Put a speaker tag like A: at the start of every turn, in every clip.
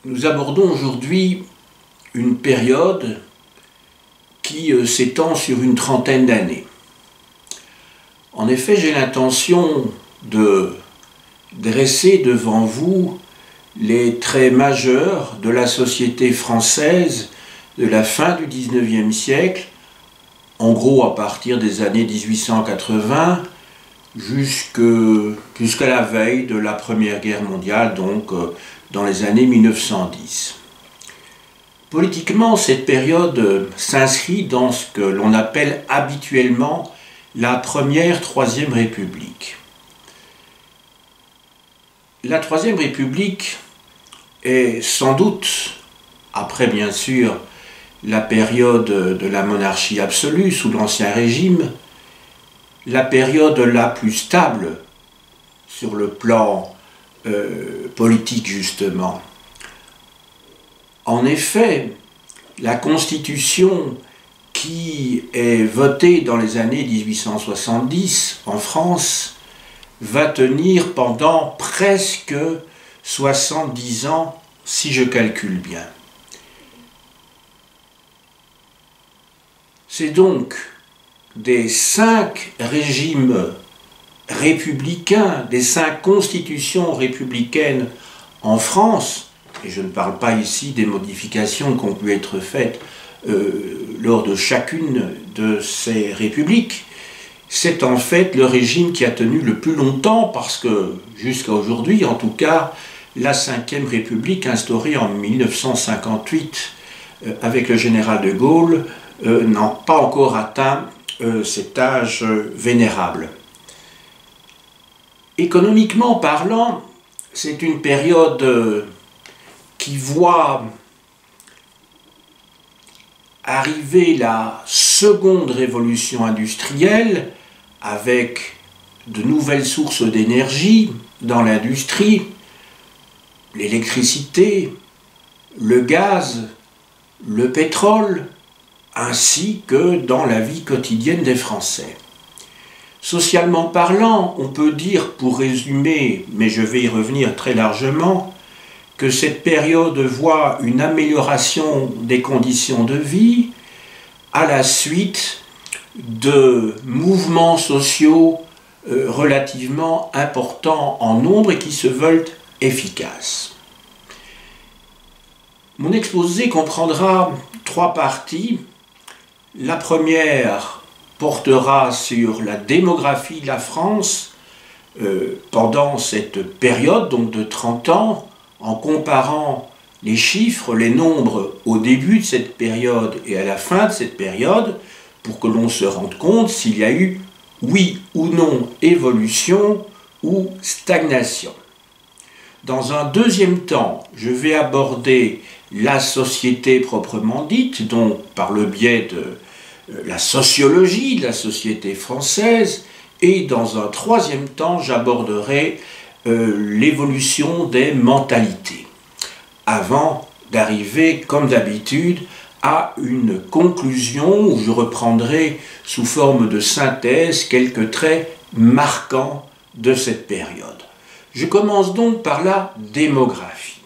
A: Nous abordons aujourd'hui une période qui s'étend sur une trentaine d'années. En effet, j'ai l'intention de dresser devant vous les traits majeurs de la société française de la fin du XIXe siècle, en gros à partir des années 1880 jusqu'à la veille de la Première Guerre mondiale, donc dans les années 1910. Politiquement, cette période s'inscrit dans ce que l'on appelle habituellement la Première Troisième République. La Troisième République est sans doute, après bien sûr la période de la monarchie absolue sous l'Ancien Régime, la période la plus stable sur le plan politique justement. En effet, la Constitution qui est votée dans les années 1870 en France va tenir pendant presque 70 ans, si je calcule bien. C'est donc des 5 régimes républicains, des 5 constitutions républicaines en France, et je ne parle pas ici des modifications qui ont pu être faites lors de chacune de ces républiques, c'est en fait le régime qui a tenu le plus longtemps, parce que jusqu'à aujourd'hui, en tout cas, la Ve République instaurée en 1958 avec le général de Gaulle n'a pas encore atteint cet âge vénérable. Économiquement parlant, c'est une période qui voit arriver la seconde révolution industrielle avec de nouvelles sources d'énergie dans l'industrie, l'électricité, le gaz, le pétrole, ainsi que dans la vie quotidienne des Français. Socialement parlant, on peut dire, pour résumer, mais je vais y revenir très largement, que cette période voit une amélioration des conditions de vie à la suite de mouvements sociaux relativement importants en nombre et qui se veulent efficaces. Mon exposé comprendra 3 parties. La première portera sur la démographie de la France pendant cette période, donc de 30 ans, en comparant les chiffres, les nombres au début de cette période et à la fin de cette période, pour que l'on se rende compte s'il y a eu, oui ou non, évolution ou stagnation. Dans un deuxième temps, je vais aborder la société proprement dite, donc par le biais de la sociologie de la société française, et dans un troisième temps, j'aborderai l'évolution des mentalités, avant d'arriver, comme d'habitude, à une conclusion où je reprendrai sous forme de synthèse quelques traits marquants de cette période. Je commence donc par la démographie.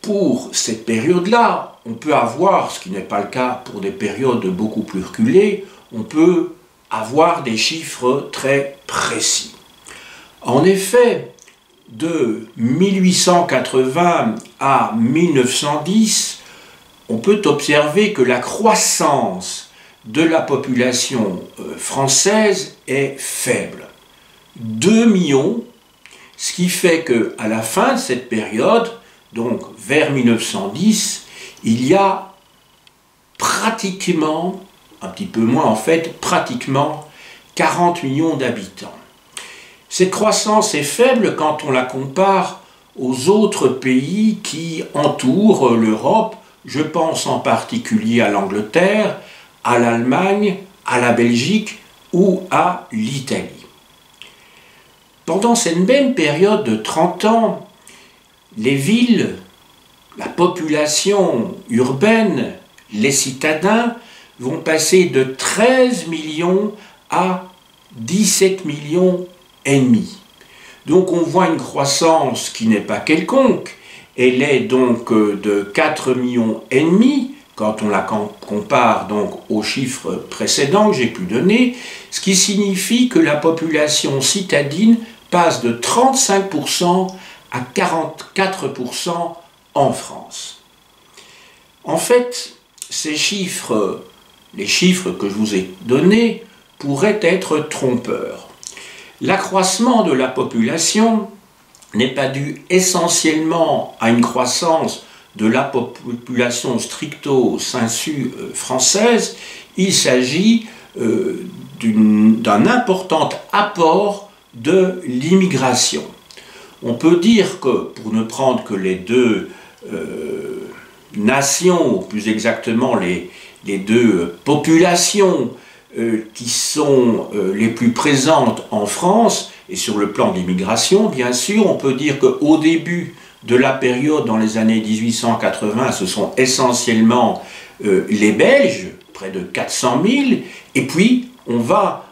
A: Pour cette période-là, on peut avoir, ce qui n'est pas le cas pour des périodes beaucoup plus reculées, on peut avoir des chiffres très précis. En effet, de 1880 à 1910, on peut observer que la croissance de la population française est faible. 2 millions, ce qui fait qu'à la fin de cette période, donc vers 1910, il y a pratiquement, un petit peu moins en fait, pratiquement 40 millions d'habitants. Cette croissance est faible quand on la compare aux autres pays qui entourent l'Europe. Je pense en particulier à l'Angleterre, à l'Allemagne, à la Belgique ou à l'Italie. Pendant cette même période de 30 ans, les villes, la population urbaine, les citadins vont passer de 13 millions à 17 millions et demi. Donc on voit une croissance qui n'est pas quelconque. Elle est donc de 4,5 millions quand on la compare donc aux chiffres précédents que j'ai pu donner, ce qui signifie que la population citadine passe de 35% à 44% en France. En fait, ces chiffres, les chiffres que je vous ai donnés, pourraient être trompeurs. L'accroissement de la population n'est pas dû essentiellement à une croissance de la population stricto sensu française, il s'agit d'un important apport de l'immigration. On peut dire que, pour ne prendre que les deux nations, ou plus exactement les deux populations qui sont les plus présentes en France, et sur le plan de l'immigration, bien sûr, on peut dire qu'au début de la période, dans les années 1880, ce sont essentiellement les Belges, près de 400 000, et puis on va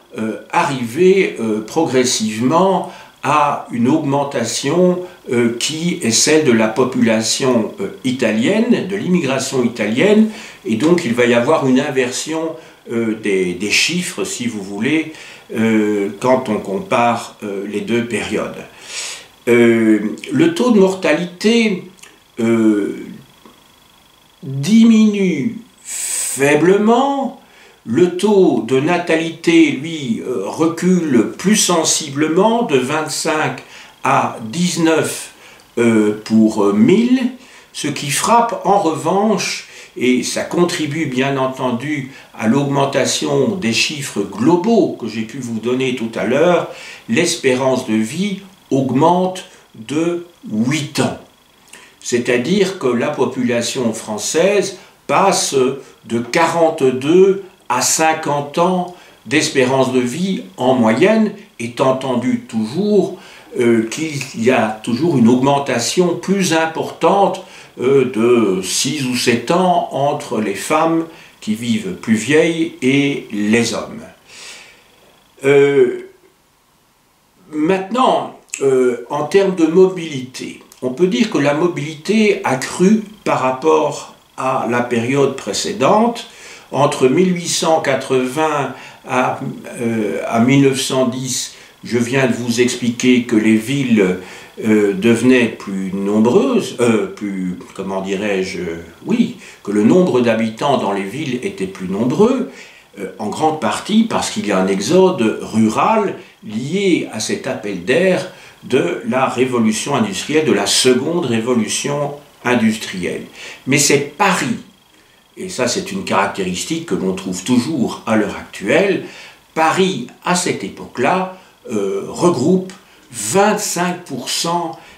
A: arriver progressivement à une augmentation qui est celle de la population italienne, de l'immigration italienne, et donc il va y avoir une inversion des chiffres, si vous voulez, quand on compare les deux périodes. Le taux de mortalité diminue faiblement, le taux de natalité, lui, recule plus sensiblement, de 25 à 19 pour 1000, ce qui frappe en revanche, et ça contribue bien entendu à l'augmentation des chiffres globaux que j'ai pu vous donner tout à l'heure, l'espérance de vie augmente de 8 ans. C'est-à-dire que la population française passe de 42 à 50 ans d'espérance de vie en moyenne, étant entendu toujours qu'il y a toujours une augmentation plus importante de 6 ou 7 ans entre les femmes qui vivent plus vieilles et les hommes. Maintenant, en termes de mobilité, on peut dire que la mobilité a cru par rapport à la période précédente. Entre 1880 à 1910, je viens de vous expliquer que les villes devenaient plus nombreuses, comment dirais-je, oui, que le nombre d'habitants dans les villes était plus nombreux, en grande partie parce qu'il y a un exode rural lié à cet appel d'air de la révolution industrielle, de la seconde révolution industrielle. Mais c'est Paris, et ça c'est une caractéristique que l'on trouve toujours à l'heure actuelle, Paris à cette époque-là regroupe 25%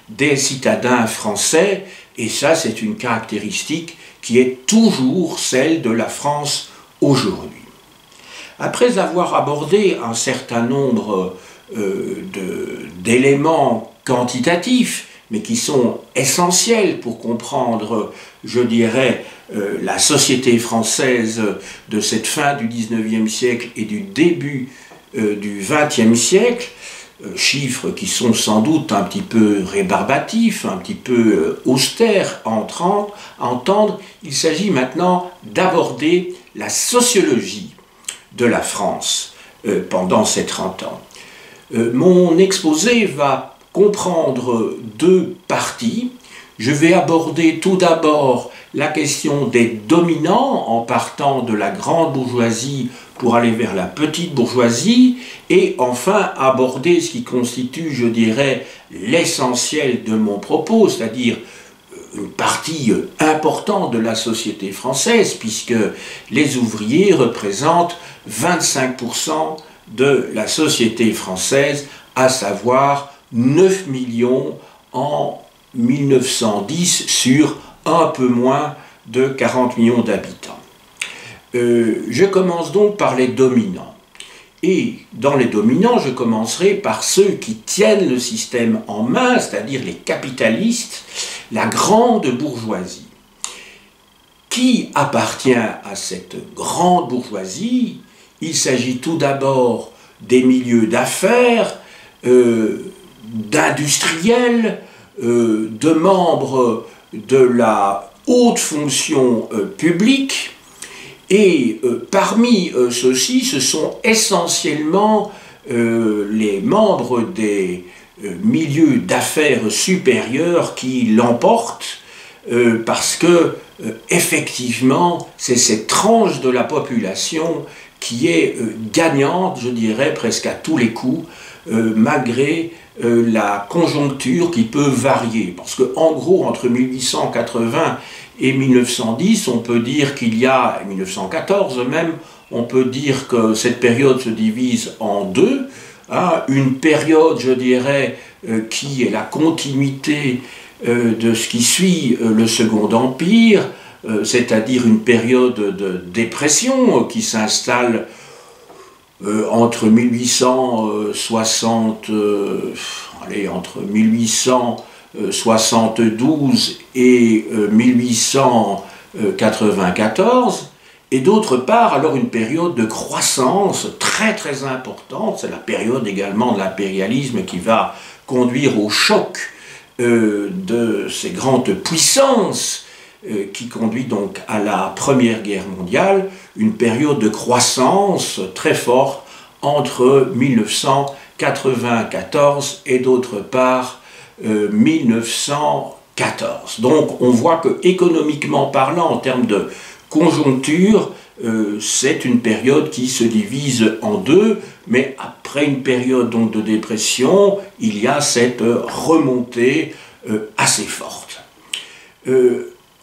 A: des citadins français, et ça c'est une caractéristique qui est toujours celle de la France aujourd'hui. Après avoir abordé un certain nombre d'éléments quantitatifs, mais qui sont essentiels pour comprendre, je dirais, la société française de cette fin du XIXe siècle et du début du XXe siècle, chiffres qui sont sans doute un petit peu rébarbatifs, un petit peu austères à entendre, il s'agit maintenant d'aborder la sociologie de la France pendant ces 30 ans. Mon exposé va comprendre deux parties. Je vais aborder tout d'abord la question des dominants en partant de la grande bourgeoisie pour aller vers la petite bourgeoisie et enfin aborder ce qui constitue, je dirais, l'essentiel de mon propos, c'est-à-dire une partie importante de la société française puisque les ouvriers représentent 25% de la société française, à savoir 9 millions en 1910 sur un peu moins de 40 millions d'habitants. Je commence donc par les dominants. Et dans les dominants, je commencerai par ceux qui tiennent le système en main, c'est-à-dire les capitalistes, la grande bourgeoisie. Qui appartient à cette grande bourgeoisie? Il s'agit tout d'abord des milieux d'affaires, d'industriels, de membres de la haute fonction publique, et parmi ceux-ci, ce sont essentiellement les membres des milieux d'affaires supérieurs qui l'emportent, parce que effectivement, c'est cette tranche de la population qui est gagnante, je dirais, presque à tous les coups, malgré la conjoncture qui peut varier. Parce qu'en gros, entre 1880 et 1910, on peut dire qu'il y a, 1914 même, on peut dire que cette période se divise en deux. Une période, je dirais, qui est la continuité de ce qui suit le Second Empire, c'est-à-dire une période de dépression qui s'installe entre 1872 et 1894, et d'autre part, alors une période de croissance très très importante. C'est la période également de l'impérialisme qui va conduire au choc de ces grandes puissances qui conduit donc à la Première Guerre mondiale, une période de croissance très forte entre 1994 et d'autre part 1914. Donc on voit que économiquement parlant, en termes de conjoncture, c'est une période qui se divise en deux, mais après une période donc de dépression, il y a cette remontée assez forte.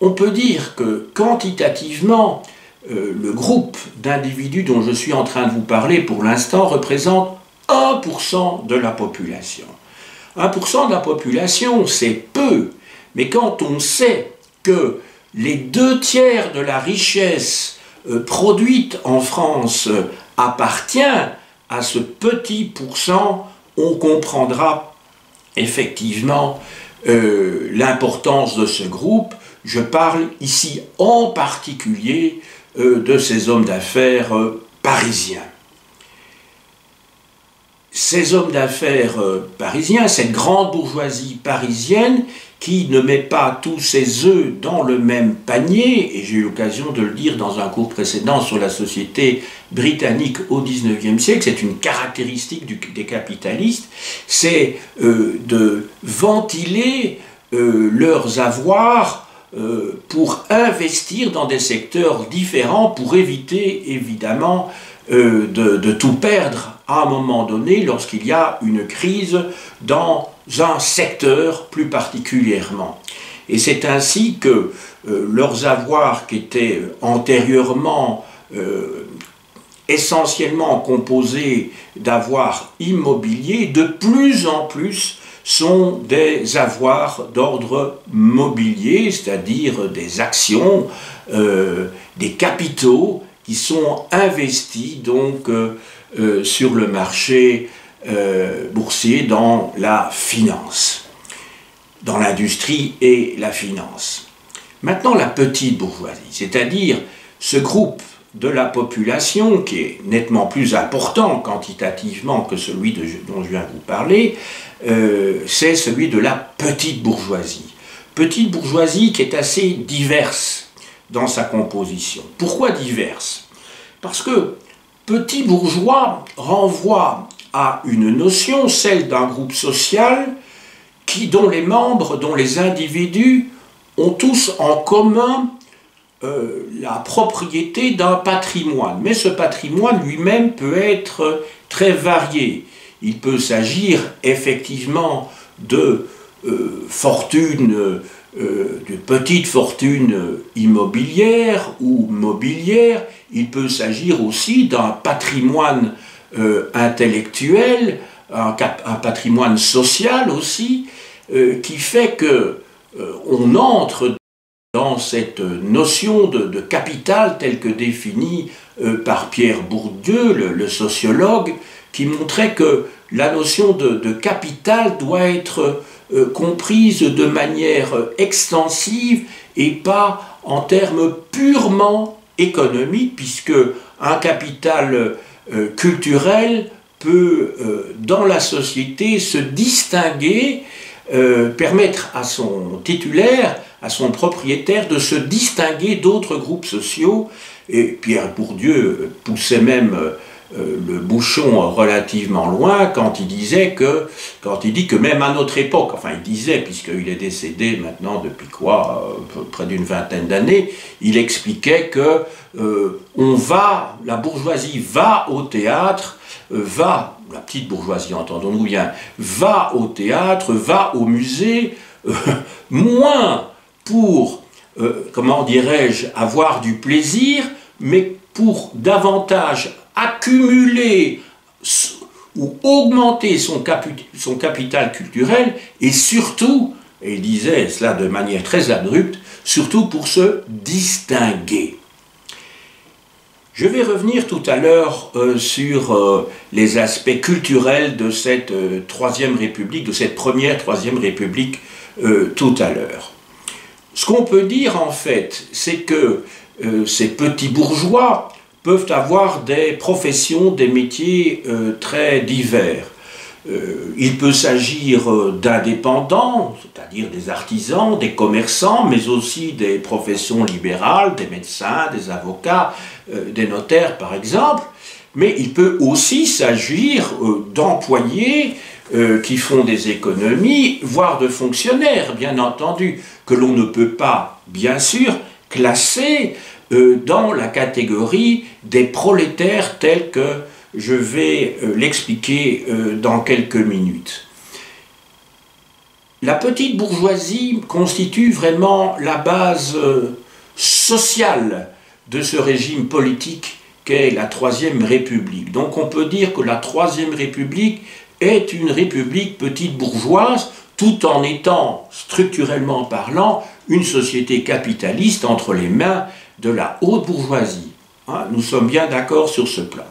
A: On peut dire que quantitativement, le groupe d'individus dont je suis en train de vous parler pour l'instant représente 1% de la population. 1% de la population, c'est peu, mais quand on sait que les 2/3 de la richesse produite en France appartient à ce petit pourcent, on comprendra effectivement l'importance de ce groupe. Je parle ici en particulier de ces hommes d'affaires parisiens. Ces hommes d'affaires parisiens, cette grande bourgeoisie parisienne qui ne met pas tous ses œufs dans le même panier, et j'ai eu l'occasion de le dire dans un cours précédent sur la société britannique au XIXe siècle, c'est une caractéristique des capitalistes, c'est de ventiler leurs avoirs pour investir dans des secteurs différents, pour éviter évidemment de tout perdre à un moment donné lorsqu'il y a une crise dans un secteur plus particulièrement. Et c'est ainsi que leurs avoirs qui étaient antérieurement essentiellement composés d'avoirs immobiliers, de plus en plus sont des avoirs d'ordre mobilier, c'est-à-dire des actions, des capitaux qui sont investis donc sur le marché boursier dans la finance, dans l'industrie et la finance. Maintenant, la petite bourgeoisie, c'est-à-dire ce groupe de la population qui est nettement plus important quantitativement que celui dont je viens de vous parler, c'est celui de la petite bourgeoisie. Petite bourgeoisie qui est assez diverse dans sa composition. Pourquoi diverse? Parce que petit bourgeois renvoie à une notion, celle d'un groupe social dont les membres, dont les individus ont tous en commun la propriété d'un patrimoine. Mais ce patrimoine lui-même peut être très varié. Il peut s'agir effectivement de petites fortunes immobilières ou mobilières. Il peut s'agir aussi d'un patrimoine intellectuel, un patrimoine social aussi, qui fait qu'on entre dans cette notion de capital telle que définie par Pierre Bourdieu, le sociologue, qui montrait que la notion de capital doit être comprise de manière extensive et pas en termes purement économiques, puisque un capital culturel peut, dans la société, se distinguer, permettre à son titulaire, à son propriétaire, de se distinguer d'autres groupes sociaux. Et Pierre Bourdieu poussait même le bouchon relativement loin quand il dit que même à notre époque, enfin il disait, puisqu'il est décédé maintenant depuis quoi, près d'une vingtaine d'années, il expliquait que la bourgeoisie va au théâtre, la petite bourgeoisie, entendons-nous bien, va au théâtre, va au musée, moins pour, comment dirais-je, avoir du plaisir, mais pour davantage accumuler ou augmenter son capital culturel, et surtout, et il disait cela de manière très abrupte, surtout pour se distinguer. Je vais revenir tout à l'heure sur les aspects culturels de cette Troisième République, de cette première Troisième République tout à l'heure. Ce qu'on peut dire en fait, c'est que ces petits bourgeois peuvent avoir des professions, des métiers très divers. Il peut s'agir d'indépendants, c'est-à-dire des artisans, des commerçants, mais aussi des professions libérales, des médecins, des avocats, des notaires par exemple. Mais il peut aussi s'agir d'employés qui font des économies, voire de fonctionnaires, bien entendu, que l'on ne peut pas, bien sûr, classer dans la catégorie des prolétaires tels que je vais l'expliquer dans quelques minutes. La petite bourgeoisie constitue vraiment la base sociale de ce régime politique qu'est la Troisième République. Donc on peut dire que la Troisième République est une république petite bourgeoise, tout en étant, structurellement parlant, une société capitaliste entre les mains de la haute bourgeoisie. Nous sommes bien d'accord sur ce plan.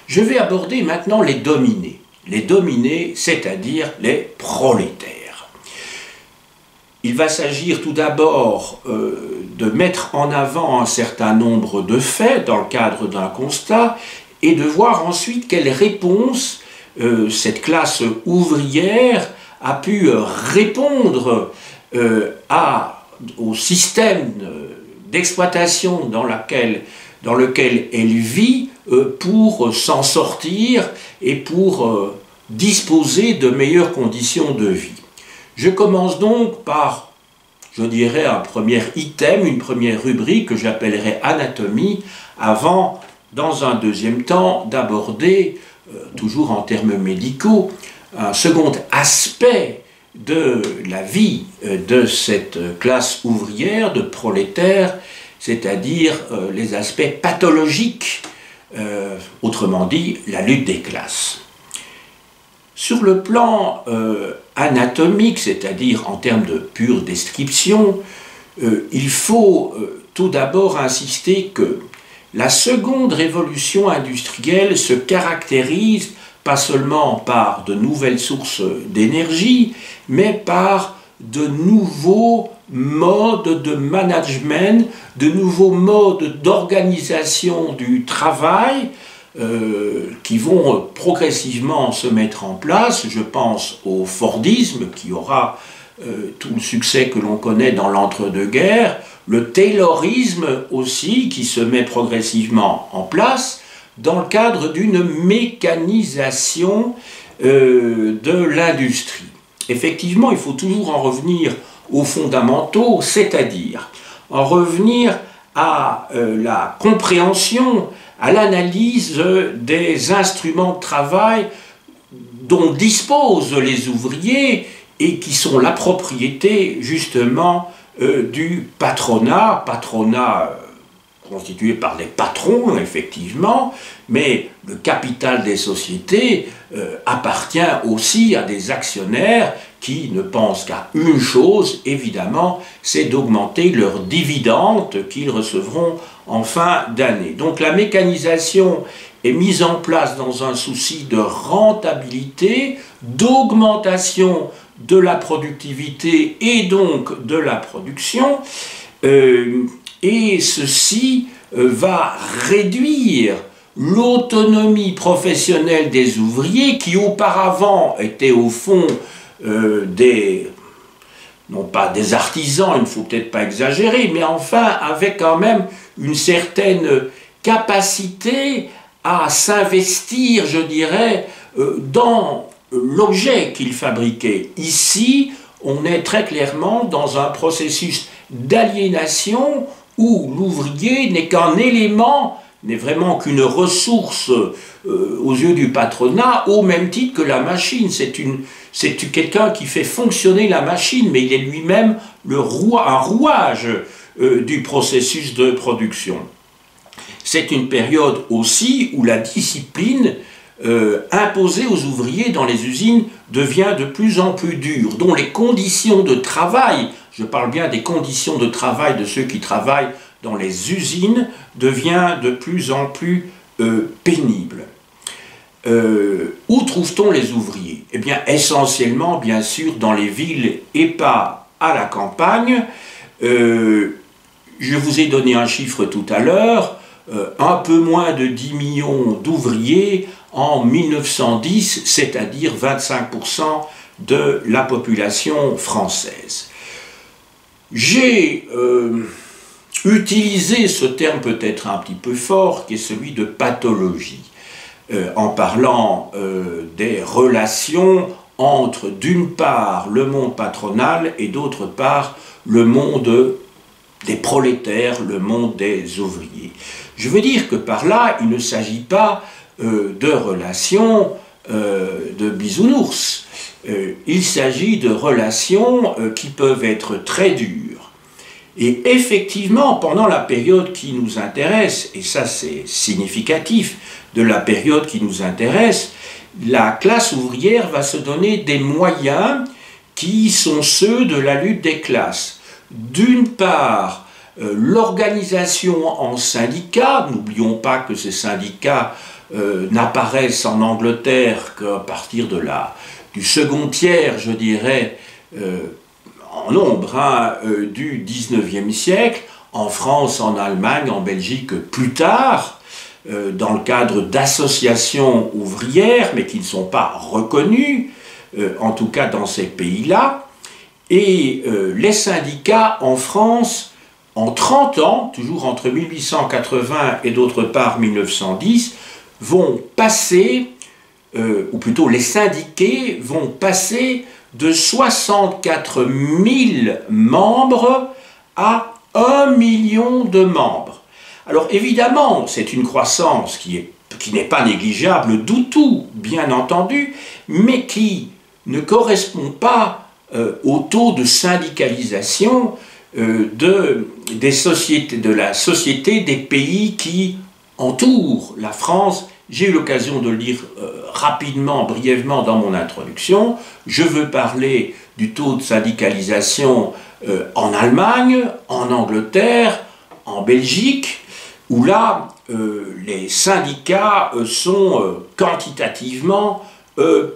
A: Je vais aborder maintenant les dominés, c'est-à-dire les prolétaires. Il va s'agir tout d'abord de mettre en avant un certain nombre de faits dans le cadre d'un constat et de voir ensuite quelle réponse cette classe ouvrière a pu répondre au système d'exploitation dans lequel elle vit pour s'en sortir et pour disposer de meilleures conditions de vie. Je commence donc par, je dirais, un premier item, une première rubrique que j'appellerai anatomie, avant, dans un deuxième temps, d'aborder, toujours en termes médicaux, un second aspect de la vie de cette classe ouvrière, de prolétaires, c'est-à-dire les aspects pathologiques, autrement dit, la lutte des classes. Sur le plan anatomique, c'est-à-dire en termes de pure description, il faut tout d'abord insister que la seconde révolution industrielle se caractérise pas seulement par de nouvelles sources d'énergie, mais par de nouveaux modes de management, de nouveaux modes d'organisation du travail qui vont progressivement se mettre en place. Je pense au Fordisme qui aura tout le succès que l'on connaît dans l'entre-deux-guerres, le Taylorisme aussi qui se met progressivement en place dans le cadre d'une mécanisation de l'industrie. Effectivement, il faut toujours en revenir aux fondamentaux, c'est-à-dire en revenir à la compréhension, à l'analyse des instruments de travail dont disposent les ouvriers et qui sont la propriété justement du patronat, constitué par des patrons, effectivement, mais le capital des sociétés appartient aussi à des actionnaires qui ne pensent qu'à une chose, évidemment, c'est d'augmenter leurs dividendes qu'ils recevront en fin d'année. Donc la mécanisation est mise en place dans un souci de rentabilité, d'augmentation de la productivité et donc de la production, et ceci va réduire l'autonomie professionnelle des ouvriers qui auparavant étaient au fond non pas des artisans, il ne faut peut-être pas exagérer, mais enfin avec quand même une certaine capacité à s'investir, je dirais, dans l'objet qu'ils fabriquaient. Ici, on est très clairement dans un processus d'aliénation où l'ouvrier n'est qu'un élément, n'est vraiment qu'une ressource aux yeux du patronat, au même titre que la machine. C'est quelqu'un qui fait fonctionner la machine, mais il est lui-même un rouage du processus de production. C'est une période aussi où la discipline imposée aux ouvriers dans les usines devient de plus en plus dure, dont les conditions de travail, je parle bien des conditions de travail de ceux qui travaillent dans les usines, devient de plus en plus pénible. Où trouve-t-on les ouvriers? Eh bien, essentiellement, bien sûr, dans les villes et pas à la campagne. Je vous ai donné un chiffre tout à l'heure, un peu moins de 10 millions d'ouvriers en 1910, c'est-à-dire 25% de la population française. J'ai utilisé ce terme peut-être un petit peu fort, qui est celui de pathologie, en parlant des relations entre, d'une part, le monde patronal et d'autre part, le monde des prolétaires, le monde des ouvriers. Je veux dire que par là, il ne s'agit pas de relations de bisounours. Il s'agit de relations qui peuvent être très dures. Et effectivement, pendant la période qui nous intéresse, et ça c'est significatif de la période qui nous intéresse, la classe ouvrière va se donner des moyens qui sont ceux de la lutte des classes. D'une part, l'organisation en syndicats, n'oublions pas que ces syndicats n'apparaissent en Angleterre qu'à partir du second tiers, je dirais, en nombre, du 19e siècle, en France, en Allemagne, en Belgique, plus tard, dans le cadre d'associations ouvrières, mais qui ne sont pas reconnues, en tout cas dans ces pays-là. Et les syndicats en France, en 30 ans, toujours entre 1880 et d'autre part 1910, vont passer, ou plutôt les syndiqués vont passer de 64 000 membres à 1 million de membres. Alors évidemment, c'est une croissance qui n'est pas négligeable du tout, bien entendu, mais qui ne correspond pas au taux de syndicalisation de la société des pays qui entourent la France. J'ai eu l'occasion de le dire rapidement, brièvement dans mon introduction. Je veux parler du taux de syndicalisation en Allemagne, en Angleterre, en Belgique, où là, les syndicats sont quantitativement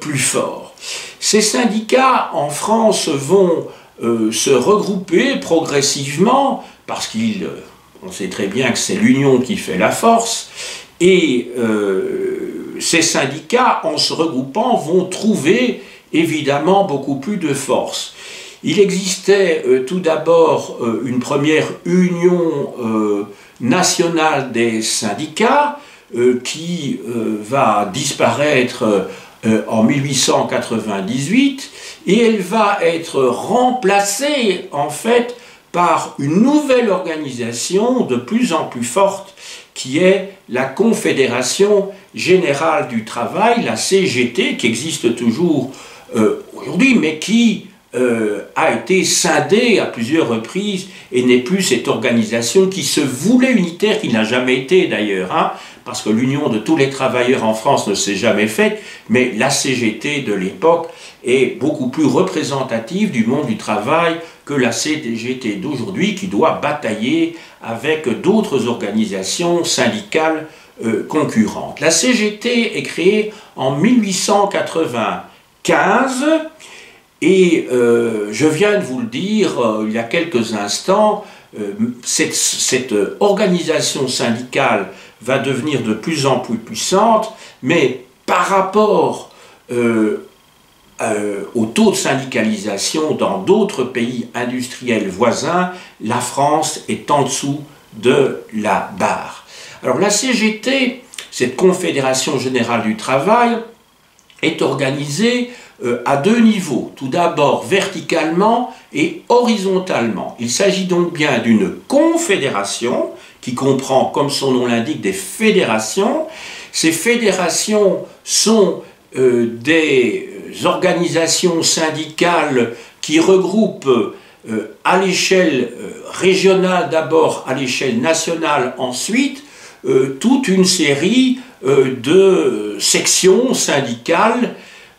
A: plus forts. Ces syndicats en France vont se regrouper progressivement, parce qu'on sait très bien que c'est l'union qui fait la force, et ces syndicats, en se regroupant, vont trouver évidemment beaucoup plus de force. Il existait tout d'abord une première union nationale des syndicats qui va disparaître en 1898, et elle va être remplacée en fait par une nouvelle organisation de plus en plus forte qui est la Confédération Générale du Travail, la CGT, qui existe toujours aujourd'hui, mais qui a été scindée à plusieurs reprises et n'est plus cette organisation qui se voulait unitaire, qui n'a jamais été d'ailleurs, parce que l'union de tous les travailleurs en France ne s'est jamais faite, mais la CGT de l'époque est beaucoup plus représentative du monde du travail que la CGT d'aujourd'hui, qui doit batailler avec d'autres organisations syndicales concurrentes. La CGT est créée en 1895, et je viens de vous le dire il y a quelques instants, cette organisation syndicale va devenir de plus en plus puissante, mais par rapport au taux de syndicalisation dans d'autres pays industriels voisins, la France est en dessous de la barre. Alors la CGT, cette Confédération Générale du Travail, est organisée à deux niveaux. Tout d'abord verticalement et horizontalement. Il s'agit donc bien d'une confédération qui comprend, comme son nom l'indique, des fédérations. Ces fédérations sont des organisations syndicales qui regroupent à l'échelle régionale d'abord, à l'échelle nationale ensuite, toute une série de sections syndicales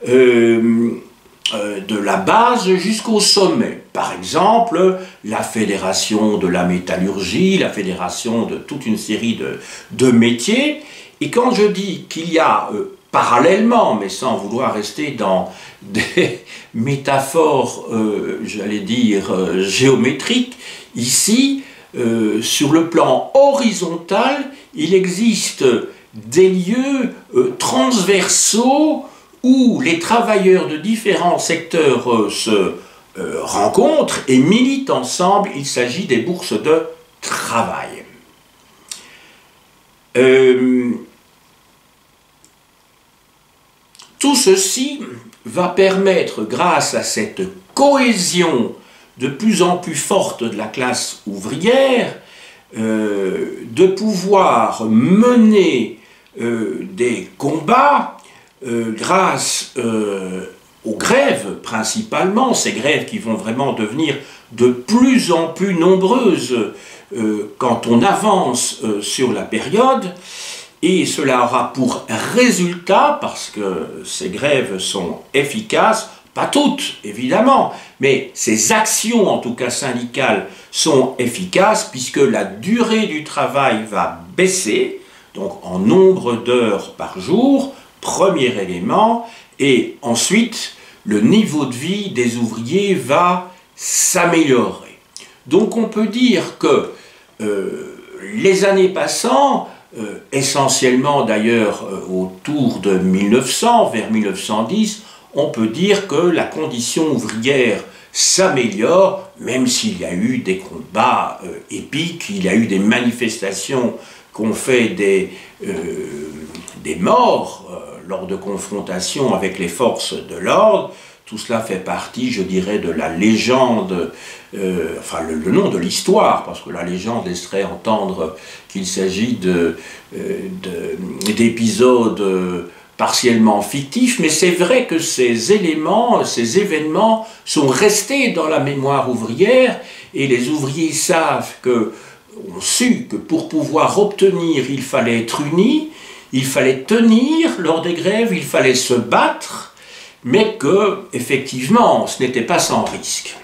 A: de la base jusqu'au sommet. Par exemple, la fédération de la métallurgie, la fédération de toute une série de métiers. Et quand je dis qu'il y a parallèlement, mais sans vouloir rester dans des métaphores, j'allais dire, géométriques, ici, sur le plan horizontal, il existe des lieux transversaux où les travailleurs de différents secteurs se rencontrent et militent ensemble. Il s'agit des bourses de travail. Tout ceci va permettre, grâce à cette cohésion de plus en plus forte de la classe ouvrière, de pouvoir mener des combats grâce aux grèves principalement, ces grèves qui vont vraiment devenir de plus en plus nombreuses quand on avance sur la période, et cela aura pour résultat, parce que ces grèves sont efficaces, pas toutes évidemment, mais ces actions en tout cas syndicales sont efficaces puisque la durée du travail va baisser, donc en nombre d'heures par jour, premier élément, et ensuite le niveau de vie des ouvriers va s'améliorer. Donc on peut dire que les années passant, essentiellement d'ailleurs autour de 1900, vers 1910, on peut dire que la condition ouvrière s'améliore, même s'il y a eu des combats épiques, il y a eu des manifestations qui ont fait des morts lors de confrontations avec les forces de l'ordre. Tout cela fait partie, je dirais, de la légende, enfin le nom de l'histoire, parce que la légende laisserait entendre qu'il s'agit d'épisodes partiellement fictifs, mais c'est vrai que ces éléments, ces événements sont restés dans la mémoire ouvrière, et les ouvriers ont su que pour pouvoir obtenir, il fallait être unis, il fallait tenir lors des grèves, il fallait se battre, mais que, effectivement, ce n'était pas sans risque.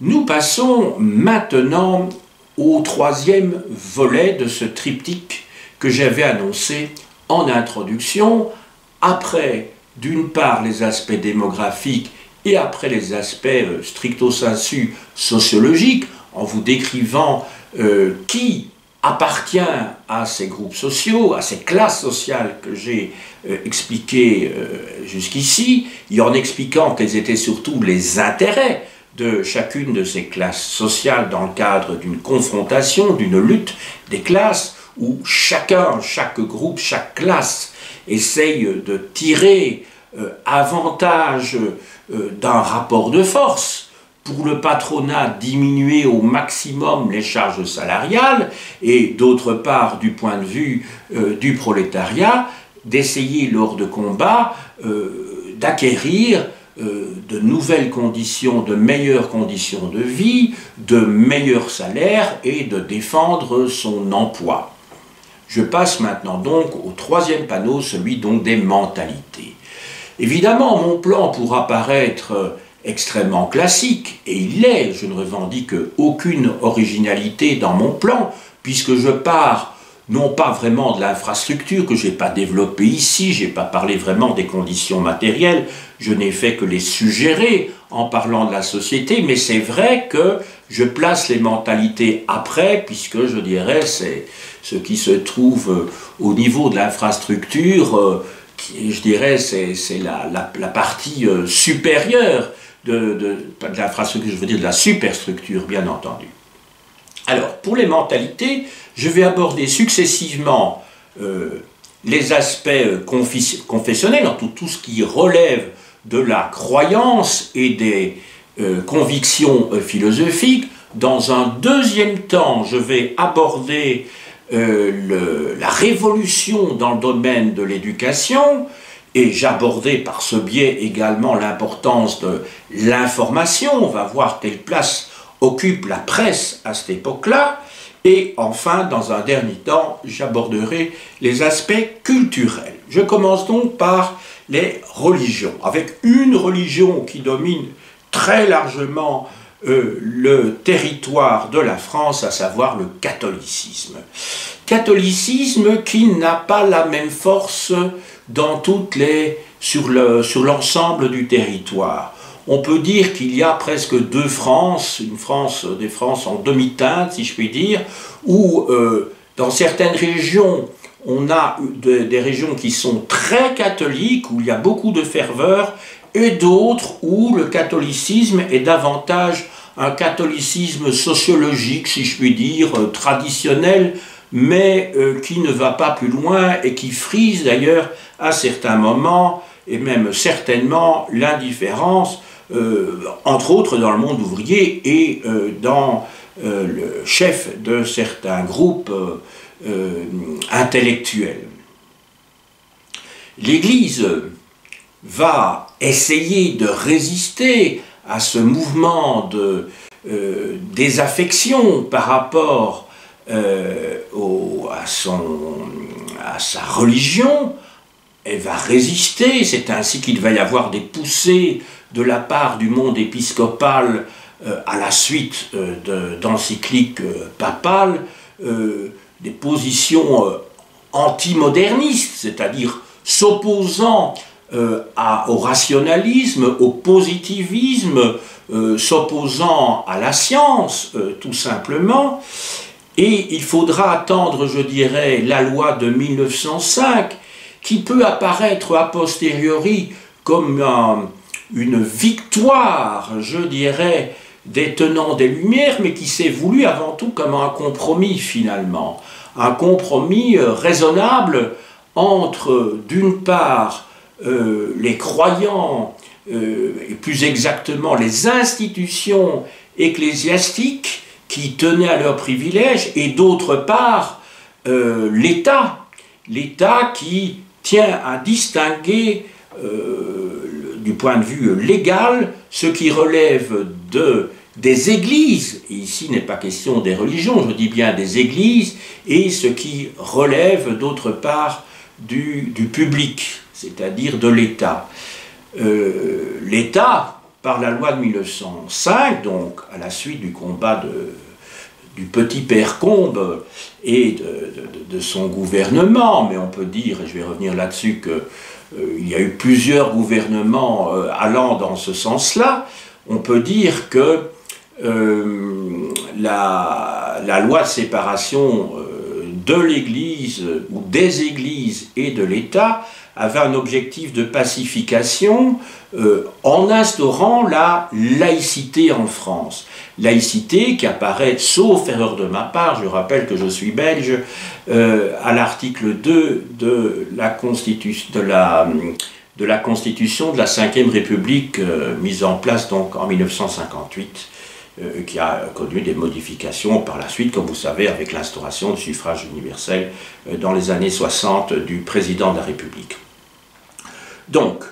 A: Nous passons maintenant au troisième volet de ce triptyque que j'avais annoncé en introduction, après, d'une part, les aspects démographiques et après les aspects stricto sensu sociologiques, en vous décrivant qui appartient à ces groupes sociaux, à ces classes sociales que j'ai expliquées jusqu'ici, et en expliquant quels étaient surtout les intérêts de chacune de ces classes sociales dans le cadre d'une confrontation, d'une lutte des classes, où chaque groupe, chaque classe essaye de tirer avantage d'un rapport de force pour le patronat diminuer au maximum les charges salariales et d'autre part du point de vue du prolétariat d'essayer lors de combats d'acquérir de nouvelles conditions, de meilleures conditions de vie, de meilleurs salaires et de défendre son emploi. Je passe maintenant donc au troisième panneau, celui donc des mentalités. Évidemment, mon plan pourra paraître extrêmement classique, et il l'est, je ne revendique aucune originalité dans mon plan, puisque je pars non pas vraiment de l'infrastructure que je n'ai pas développée ici, je n'ai pas parlé vraiment des conditions matérielles, je n'ai fait que les suggérer en parlant de la société, mais c'est vrai que je place les mentalités après, puisque je dirais c'est ce qui se trouve au niveau de l'infrastructure, qui, je dirais, c'est la partie supérieure pas de l'infrastructure, je veux dire de la superstructure, bien entendu. Alors, pour les mentalités, je vais aborder successivement les aspects confessionnels, en tout ce qui relève de la croyance et des convictions philosophiques. Dans un deuxième temps, je vais aborder la révolution dans le domaine de l'éducation, et j'abordais par ce biais également l'importance de l'information. On va voir quelle place occupe la presse à cette époque-là. Et enfin, dans un dernier temps, j'aborderai les aspects culturels. Je commence donc par les religions, avec une religion qui domine très largement le territoire de la France, à savoir le catholicisme. Catholicisme qui n'a pas la même force dans sur l'ensemble du territoire. On peut dire qu'il y a presque deux France, des France en demi-teinte, si je puis dire, où dans certaines régions, on a des régions qui sont très catholiques, où il y a beaucoup de ferveur, et d'autres où le catholicisme est davantage un catholicisme sociologique, si je puis dire, traditionnel, mais qui ne va pas plus loin et qui frise d'ailleurs à certains moments, et même certainement, l'indifférence, entre autres dans le monde ouvrier et dans le chef de certains groupes intellectuels. l'Église va essayer de résister à ce mouvement de désaffection par rapport à sa religion. Elle va résister, c'est ainsi qu'il va y avoir des poussées de la part du monde épiscopal à la suite d'encycliques papales, des positions antimodernistes, c'est-à-dire s'opposant au rationalisme, au positivisme, s'opposant à la science, tout simplement. Et il faudra attendre, je dirais, la loi de 1905, qui peut apparaître a posteriori comme une victoire, je dirais, des tenants des Lumières, mais qui s'est voulu avant tout comme un compromis finalement. Un compromis raisonnable entre, d'une part, les croyants, et plus exactement les institutions ecclésiastiques qui tenaient à leurs privilèges, et d'autre part, l'État. L'État qui tient à distinguer, du point de vue légal, ce qui relève des églises, et ici n'est pas question des religions, je dis bien des églises, et ce qui relève d'autre part du public, c'est-à-dire de l'État. L'État, par la loi de 1905, donc à la suite du combat du petit père Combes et de son gouvernement, mais on peut dire, et je vais revenir là-dessus, qu'il y a eu plusieurs gouvernements allant dans ce sens-là. On peut dire que la loi de séparation de l'Église, ou des Églises et de l'État, avait un objectif de pacification en instaurant la laïcité en France. Laïcité qui apparaît, sauf erreur de ma part, je rappelle que je suis belge, à l'article 2 de la Constitution de la Constitution de la Ve République, mise en place donc en 1958, qui a connu des modifications par la suite, comme vous savez, avec l'instauration du suffrage universel dans les années 60 du président de la République. Donc,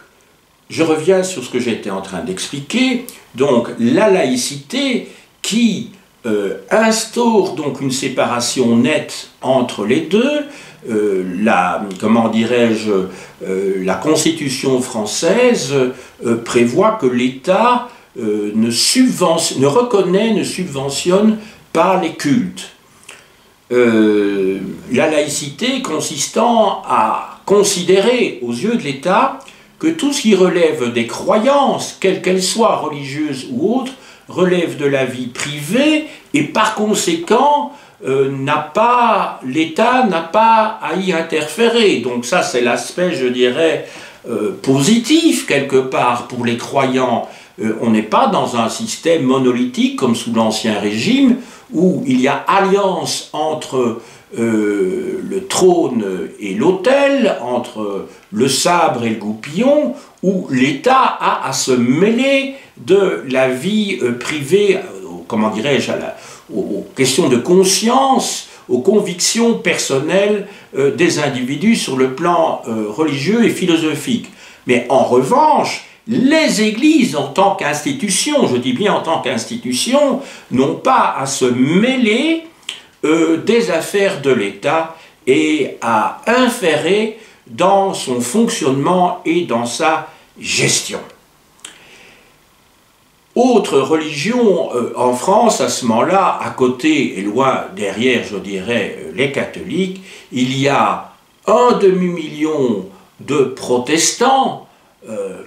A: je reviens sur ce que j'étais en train d'expliquer. Donc, la laïcité qui instaure donc une séparation nette entre les deux, comment dirais-je, la Constitution française prévoit que l'État ne reconnaît, ne subventionne pas les cultes. La laïcité consistant à considérer aux yeux de l'État que tout ce qui relève des croyances, quelles qu'elles soient, religieuses ou autres, relève de la vie privée et par conséquent, l'État n'a pas à y interférer. Donc ça, c'est l'aspect, je dirais, positif quelque part pour les croyants. On n'est pas dans un système monolithique comme sous l'Ancien Régime où il y a alliance entre le trône et l'autel, entre le sabre et le goupillon, où l'État a à se mêler de la vie privée, comment dirais-je, aux questions de conscience, aux convictions personnelles des individus sur le plan religieux et philosophique. Mais en revanche, les églises en tant qu'institution, je dis bien en tant qu'institution, n'ont pas à se mêler des affaires de l'État et à inférer dans son fonctionnement et dans sa gestion. Autre religion en France, à ce moment-là, à côté et loin derrière, je dirais, les catholiques, il y a un demi-million de protestants,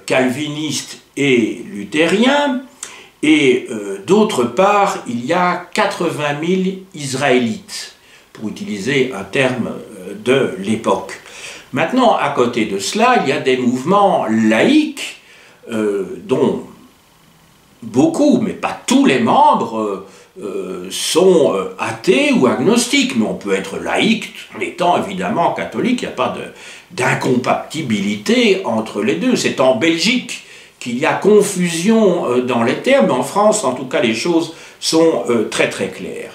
A: calvinistes et luthériens, et d'autre part, il y a 80 000 Israélites, pour utiliser un terme de l'époque. Maintenant, à côté de cela, il y a des mouvements laïques, dont beaucoup, mais pas tous les membres, sont athées ou agnostiques, mais on peut être laïque en étant évidemment catholique, il n'y a pas d'incompatibilité entre les deux. C'est en Belgique qu'il y a confusion dans les termes, mais en France, en tout cas, les choses sont très très claires.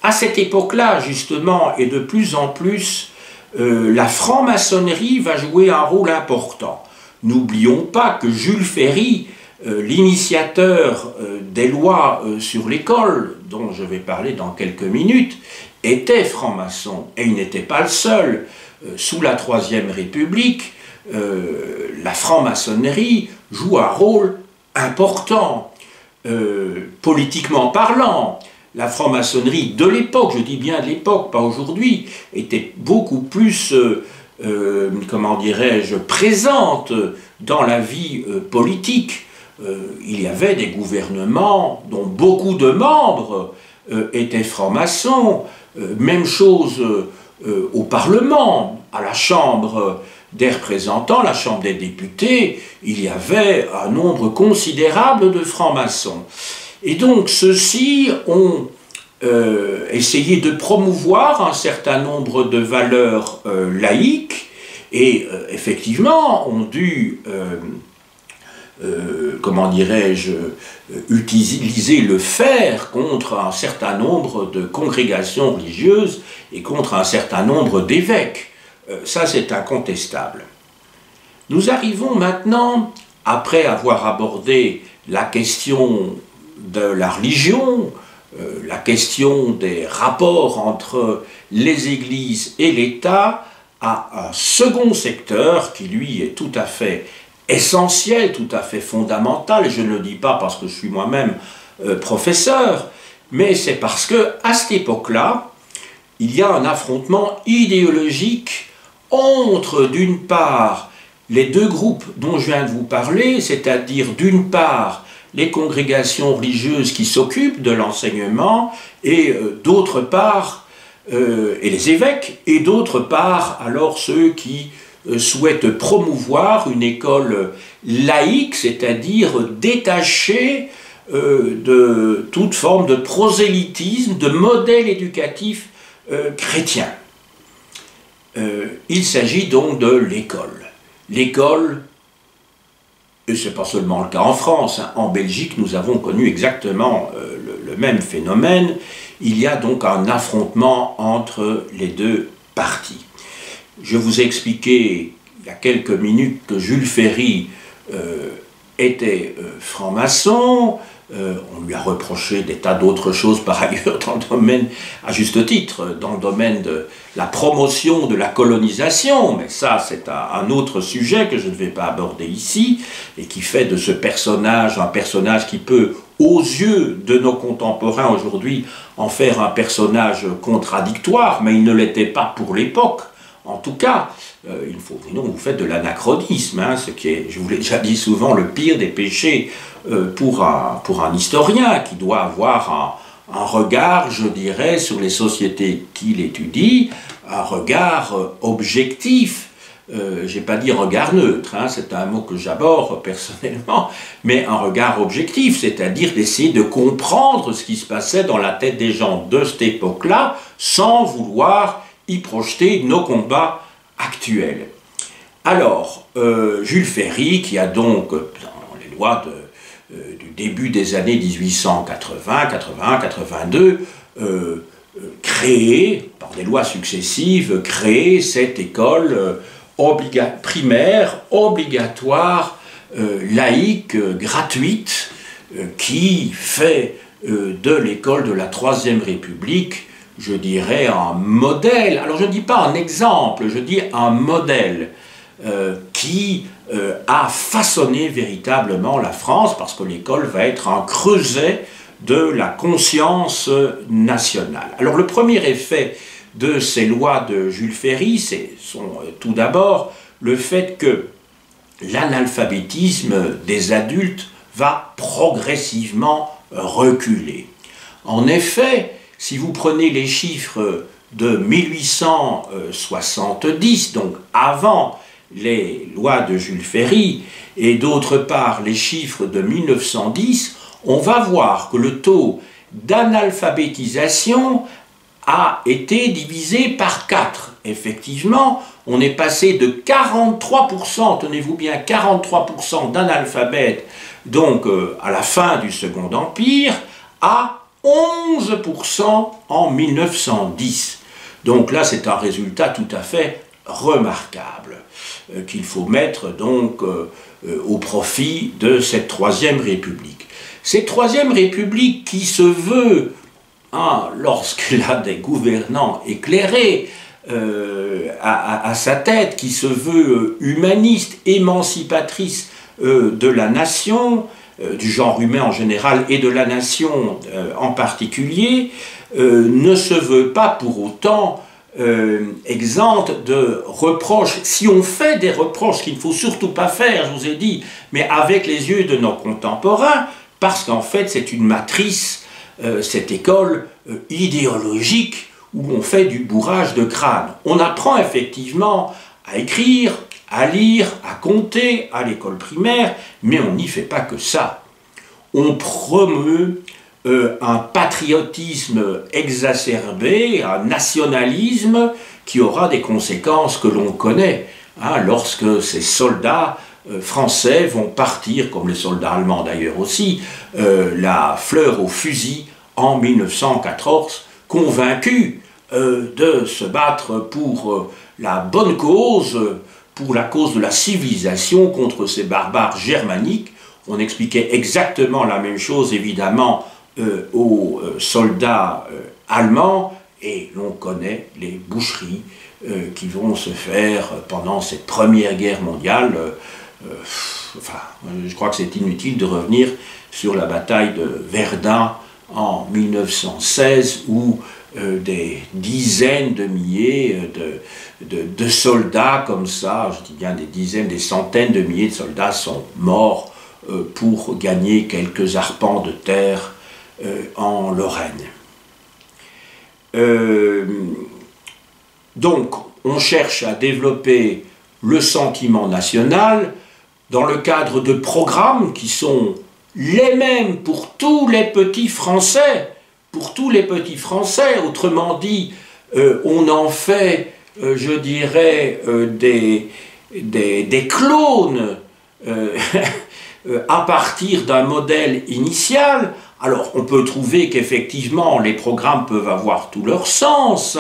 A: À cette époque-là, justement, et de plus en plus, la franc-maçonnerie va jouer un rôle important. N'oublions pas que Jules Ferry, l'initiateur des lois sur l'école, dont je vais parler dans quelques minutes, était franc-maçon, et il n'était pas le seul. Sous la Troisième République, la franc-maçonnerie joue un rôle important, politiquement parlant. La franc-maçonnerie de l'époque, je dis bien de l'époque, pas aujourd'hui, était beaucoup plus, comment dirais-je, présente dans la vie politique. Il y avait des gouvernements dont beaucoup de membres étaient francs-maçons, même chose au Parlement, à la Chambre des représentants, la Chambre des députés, il y avait un nombre considérable de francs-maçons. Et donc ceux-ci ont essayé de promouvoir un certain nombre de valeurs laïques et effectivement ont dû comment dirais-je, utiliser le fer contre un certain nombre de congrégations religieuses et contre un certain nombre d'évêques. Ça, c'est incontestable. Nous arrivons maintenant, après avoir abordé la question de la religion, la question des rapports entre les églises et l'État, à un second secteur qui, lui, est tout à fait essentiel, tout à fait fondamental, et je ne le dis pas parce que je suis moi-même professeur, mais c'est parce que à cette époque-là, il y a un affrontement idéologique entre, d'une part, les deux groupes dont je viens de vous parler, c'est-à-dire, d'une part, les congrégations religieuses qui s'occupent de l'enseignement, et d'autre part, et les évêques, et d'autre part, alors ceux qui souhaitent promouvoir une école laïque, c'est-à-dire détachée de toute forme de prosélytisme, de modèle éducatif chrétien. Il s'agit donc de l'école. L'école, et ce n'est pas seulement le cas en France, hein, en Belgique nous avons connu exactement le même phénomène. Il y a donc un affrontement entre les deux parties. Je vous ai expliqué il y a quelques minutes que Jules Ferry était franc-maçon. On lui a reproché des tas d'autres choses par ailleurs dans le domaine, à juste titre, dans le domaine de la promotion de la colonisation, mais ça c'est un autre sujet que je ne vais pas aborder ici, et qui fait de ce personnage un personnage qui peut, aux yeux de nos contemporains aujourd'hui, en faire un personnage contradictoire, mais il ne l'était pas pour l'époque. En tout cas, sinon vous faites de l'anachronisme, hein, ce qui est, je vous l'ai déjà dit souvent, le pire des péchés pour un historien qui doit avoir un regard, je dirais, sur les sociétés qu'il étudie, un regard objectif. J'ai pas dit regard neutre, hein, c'est un mot que j'aborde personnellement, mais un regard objectif, c'est-à-dire d'essayer de comprendre ce qui se passait dans la tête des gens de cette époque-là, sans vouloir y projeter nos combats actuels. Alors, Jules Ferry, qui a donc, dans les lois du début des années 1880, 81, 82, créé, par des lois successives, créé cette école primaire, obligatoire, laïque, gratuite, qui fait de l'école de la Troisième République, je dirais, un modèle. Alors je ne dis pas un exemple, je dis un modèle qui a façonné véritablement la France, parce que l'école va être un creuset de la conscience nationale. Alors le premier effet de ces lois de Jules Ferry, sont tout d'abord le fait que l'analphabétisme des adultes va progressivement reculer. En effet, si vous prenez les chiffres de 1870, donc avant les lois de Jules Ferry, et d'autre part les chiffres de 1910, on va voir que le taux d'analphabétisation a été divisé par 4. Effectivement, on est passé de 43%, tenez-vous bien, 43% d'analphabètes, donc à la fin du Second Empire, à 11% en 1910. Donc là, c'est un résultat tout à fait remarquable, qu'il faut mettre donc au profit de cette Troisième République. Cette Troisième République qui se veut, lorsqu'elle a des gouvernants éclairés à sa tête, qui se veut humaniste, émancipatrice de la nation, du genre humain en général et de la nation en particulier, ne se veut pas pour autant exempte de reproches. Si on fait des reproches, qu'il ne faut surtout pas faire, je vous ai dit, mais avec les yeux de nos contemporains, parce qu'en fait c'est une matrice, cette école idéologique où on fait du bourrage de crâne. On apprend effectivement à écrire, à lire, à compter à l'école primaire, mais on n'y fait pas que ça. On promeut un patriotisme exacerbé, un nationalisme qui aura des conséquences que l'on connaît, lorsque ces soldats français vont partir, comme les soldats allemands d'ailleurs aussi, la fleur au fusil en 1914, convaincus de se battre pour la bonne cause, pour la cause de la civilisation contre ces barbares germaniques. On expliquait exactement la même chose, évidemment, aux soldats allemands, et l'on connaît les boucheries qui vont se faire pendant cette Première Guerre mondiale. Je crois que c'est inutile de revenir sur la bataille de Verdun en 1916, où des dizaines de milliers de soldats comme ça, je dis bien des dizaines, des centaines de milliers de soldats sont morts pour gagner quelques arpents de terre en Lorraine. Donc, on cherche à développer le sentiment national dans le cadre de programmes qui sont les mêmes pour tous les petits Français. Pour tous les petits Français, autrement dit, on en fait, je dirais, des clones à partir d'un modèle initial. Alors, on peut trouver qu'effectivement, les programmes peuvent avoir tout leur sens,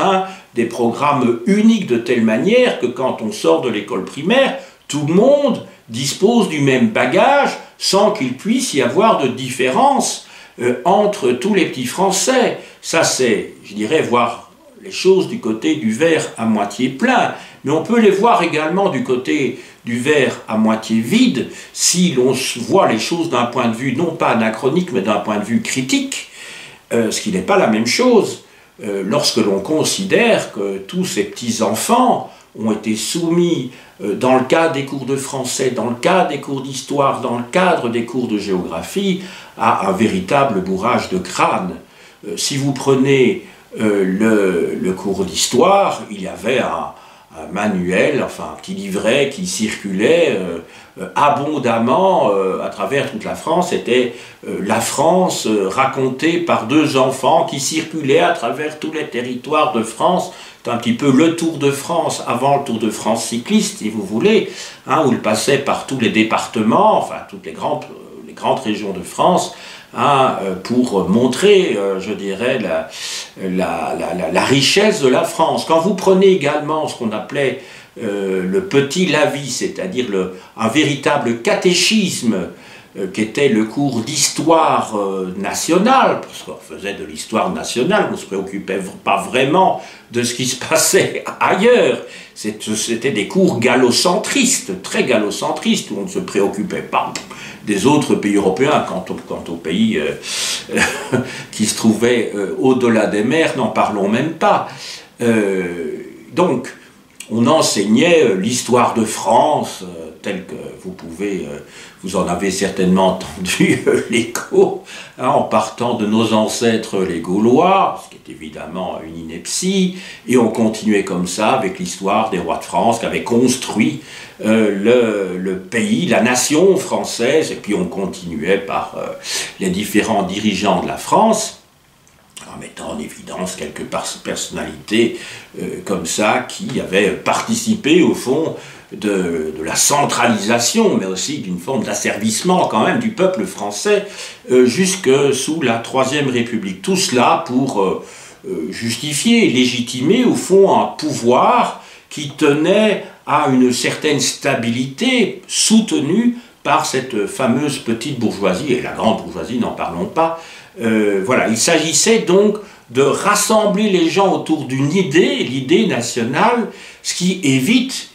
A: des programmes uniques de telle manière que quand on sort de l'école primaire, tout le monde dispose du même bagage sans qu'il puisse y avoir de différence entre tous les petits Français. Ça, c'est, je dirais, voir les choses du côté du verre à moitié plein, mais on peut les voir également du côté du verre à moitié vide, si l'on voit les choses d'un point de vue non pas anachronique, mais d'un point de vue critique, ce qui n'est pas la même chose lorsque l'on considère que tous ces petits-enfants ont été soumis dans le cadre des cours de français, dans le cadre des cours d'histoire, dans le cadre des cours de géographie, à un véritable bourrage de crâne. Si vous prenez le cours d'histoire, il y avait un manuel, enfin un petit livret qui circulait abondamment à travers toute la France. C'était la France racontée par deux enfants qui circulaient à travers tous les territoires de France. C'est un petit peu le Tour de France avant le Tour de France cycliste, si vous voulez, hein, où il passait par tous les départements, enfin toutes les grandes régions de France, hein, pour montrer, je dirais, la richesse de la France. Quand vous prenez également ce qu'on appelait le petit lavis, c'est-à-dire un véritable catéchisme, qui était le cours d'histoire nationale, parce qu'on faisait de l'histoire nationale, on ne se préoccupait pas vraiment de ce qui se passait ailleurs. C'était des cours gallocentristes, très gallocentristes, où on ne se préoccupait pas des autres pays européens. Quant aux pays qui se trouvaient au-delà des mers, n'en parlons même pas. Donc, on enseignait l'histoire de France, telle que vous en avez certainement entendu l'écho, hein, en partant de nos ancêtres les Gaulois, ce qui est évidemment une ineptie, et on continuait comme ça avec l'histoire des rois de France qui avaient construit le pays, la nation française, et puis on continuait par les différents dirigeants de la France, en mettant en évidence quelques personnalités comme ça qui avaient participé au fond de la centralisation, mais aussi d'une forme d'asservissement quand même du peuple français jusque sous la Troisième République. Tout cela pour justifier et légitimer au fond un pouvoir qui tenait à une certaine stabilité soutenue par cette fameuse petite bourgeoisie, et la grande bourgeoisie, n'en parlons pas. Voilà, il s'agissait donc de rassembler les gens autour d'une idée, l'idée nationale, ce qui évite,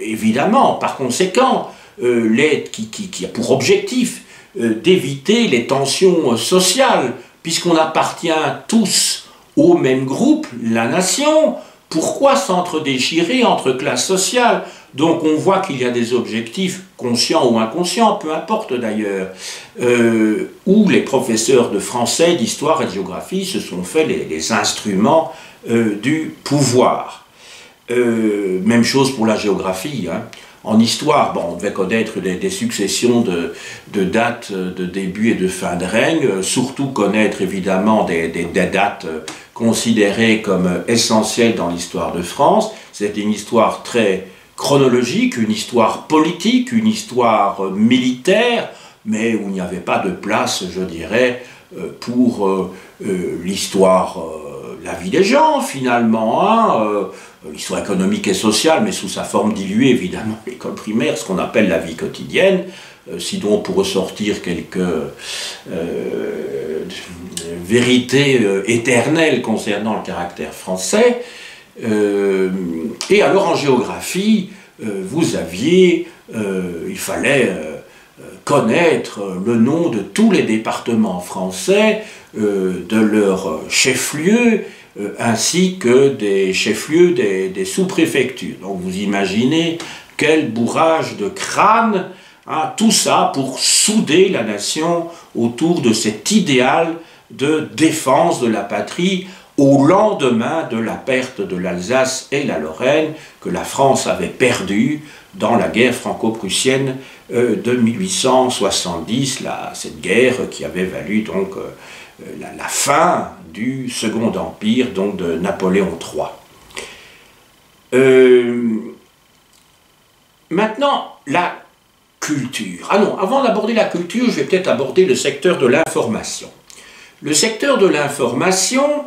A: évidemment, par conséquent, qui a pour objectif d'éviter les tensions sociales, puisqu'on appartient tous au même groupe, la nation. Pourquoi s'entre-déchirer entre classes sociales? Donc on voit qu'il y a des objectifs, conscients ou inconscients, peu importe d'ailleurs, où les professeurs de français, d'histoire et de géographie se sont fait les instruments du pouvoir. Même chose pour la géographie, hein. En histoire, bon, on devait connaître des successions de dates de début et de fin de règne, surtout connaître évidemment des dates considérées comme essentielles dans l'histoire de France. C'était une histoire très chronologique, une histoire politique, une histoire militaire, mais où il n'y avait pas de place, je dirais, pour l'histoire, la vie des gens finalement, hein, l'histoire économique et sociale, mais sous sa forme diluée, évidemment, l'école primaire, ce qu'on appelle la vie quotidienne, sinon pour ressortir quelques vérités éternelles concernant le caractère français. Et alors en géographie, vous aviez, il fallait connaître le nom de tous les départements français, de leurs chefs-lieux, ainsi que des chefs-lieux des sous-préfectures. Donc vous imaginez quel bourrage de crâne, hein, tout ça pour souder la nation autour de cet idéal de défense de la patrie au lendemain de la perte de l'Alsace et la Lorraine que la France avait perdue dans la guerre franco-prussienne de 1870, cette guerre qui avait valu donc la fin du Second Empire, donc de Napoléon III. Maintenant, la culture. Ah non, avant d'aborder la culture, je vais peut-être aborder le secteur de l'information. Le secteur de l'information,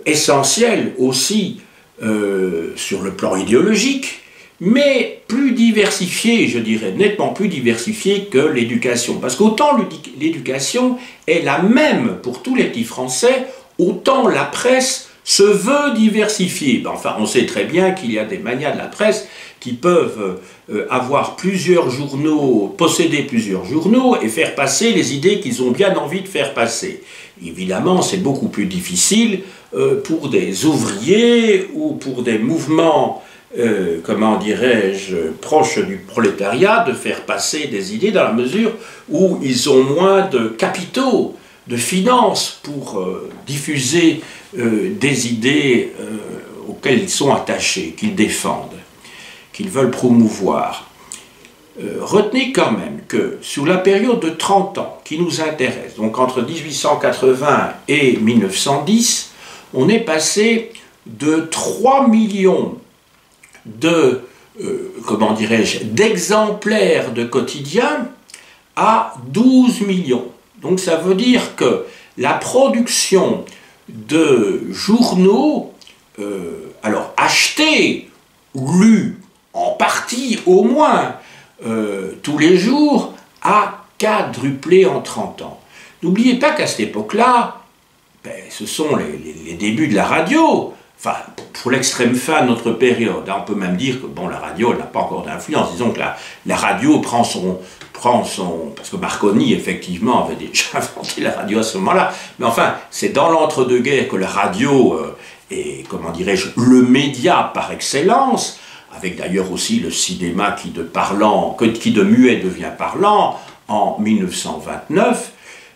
A: essentiel aussi sur le plan idéologique, mais plus diversifié, je dirais, nettement plus diversifié que l'éducation. Parce qu'autant l'éducation est la même pour tous les petits Français, autant la presse se veut diversifiée. Enfin, on sait très bien qu'il y a des manias de la presse qui peuvent avoir plusieurs journaux, posséder plusieurs journaux et faire passer les idées qu'ils ont bien envie de faire passer. Évidemment, c'est beaucoup plus difficile pour des ouvriers ou pour des mouvements comment dirais-je, proches du prolétariat, de faire passer des idées dans la mesure où ils ont moins de capitaux, de finances pour diffuser des idées auxquelles ils sont attachés, qu'ils défendent, qu'ils veulent promouvoir. Retenez quand même que sur la période de 30 ans qui nous intéresse, donc entre 1880 et 1910, on est passé de 3 millions de, comment dirais-je, d'exemplaires de quotidiens à 12 millions. Donc ça veut dire que la production de journaux, alors achetés, lus, en partie au moins, tous les jours, a quadruplé en 30 ans. N'oubliez pas qu'à cette époque-là, ben, ce sont les débuts de la radio. Enfin, pour l'extrême fin de notre période, hein, on peut même dire que bon, la radio, elle n'a pas encore d'influence. Disons que la radio prend son... Parce que Marconi, effectivement, avait déjà inventé la radio à ce moment-là. Mais enfin, c'est dans l'entre-deux-guerres que la radio est, comment dirais-je, le média par excellence, avec d'ailleurs aussi le cinéma qui de muet devient parlant en 1929.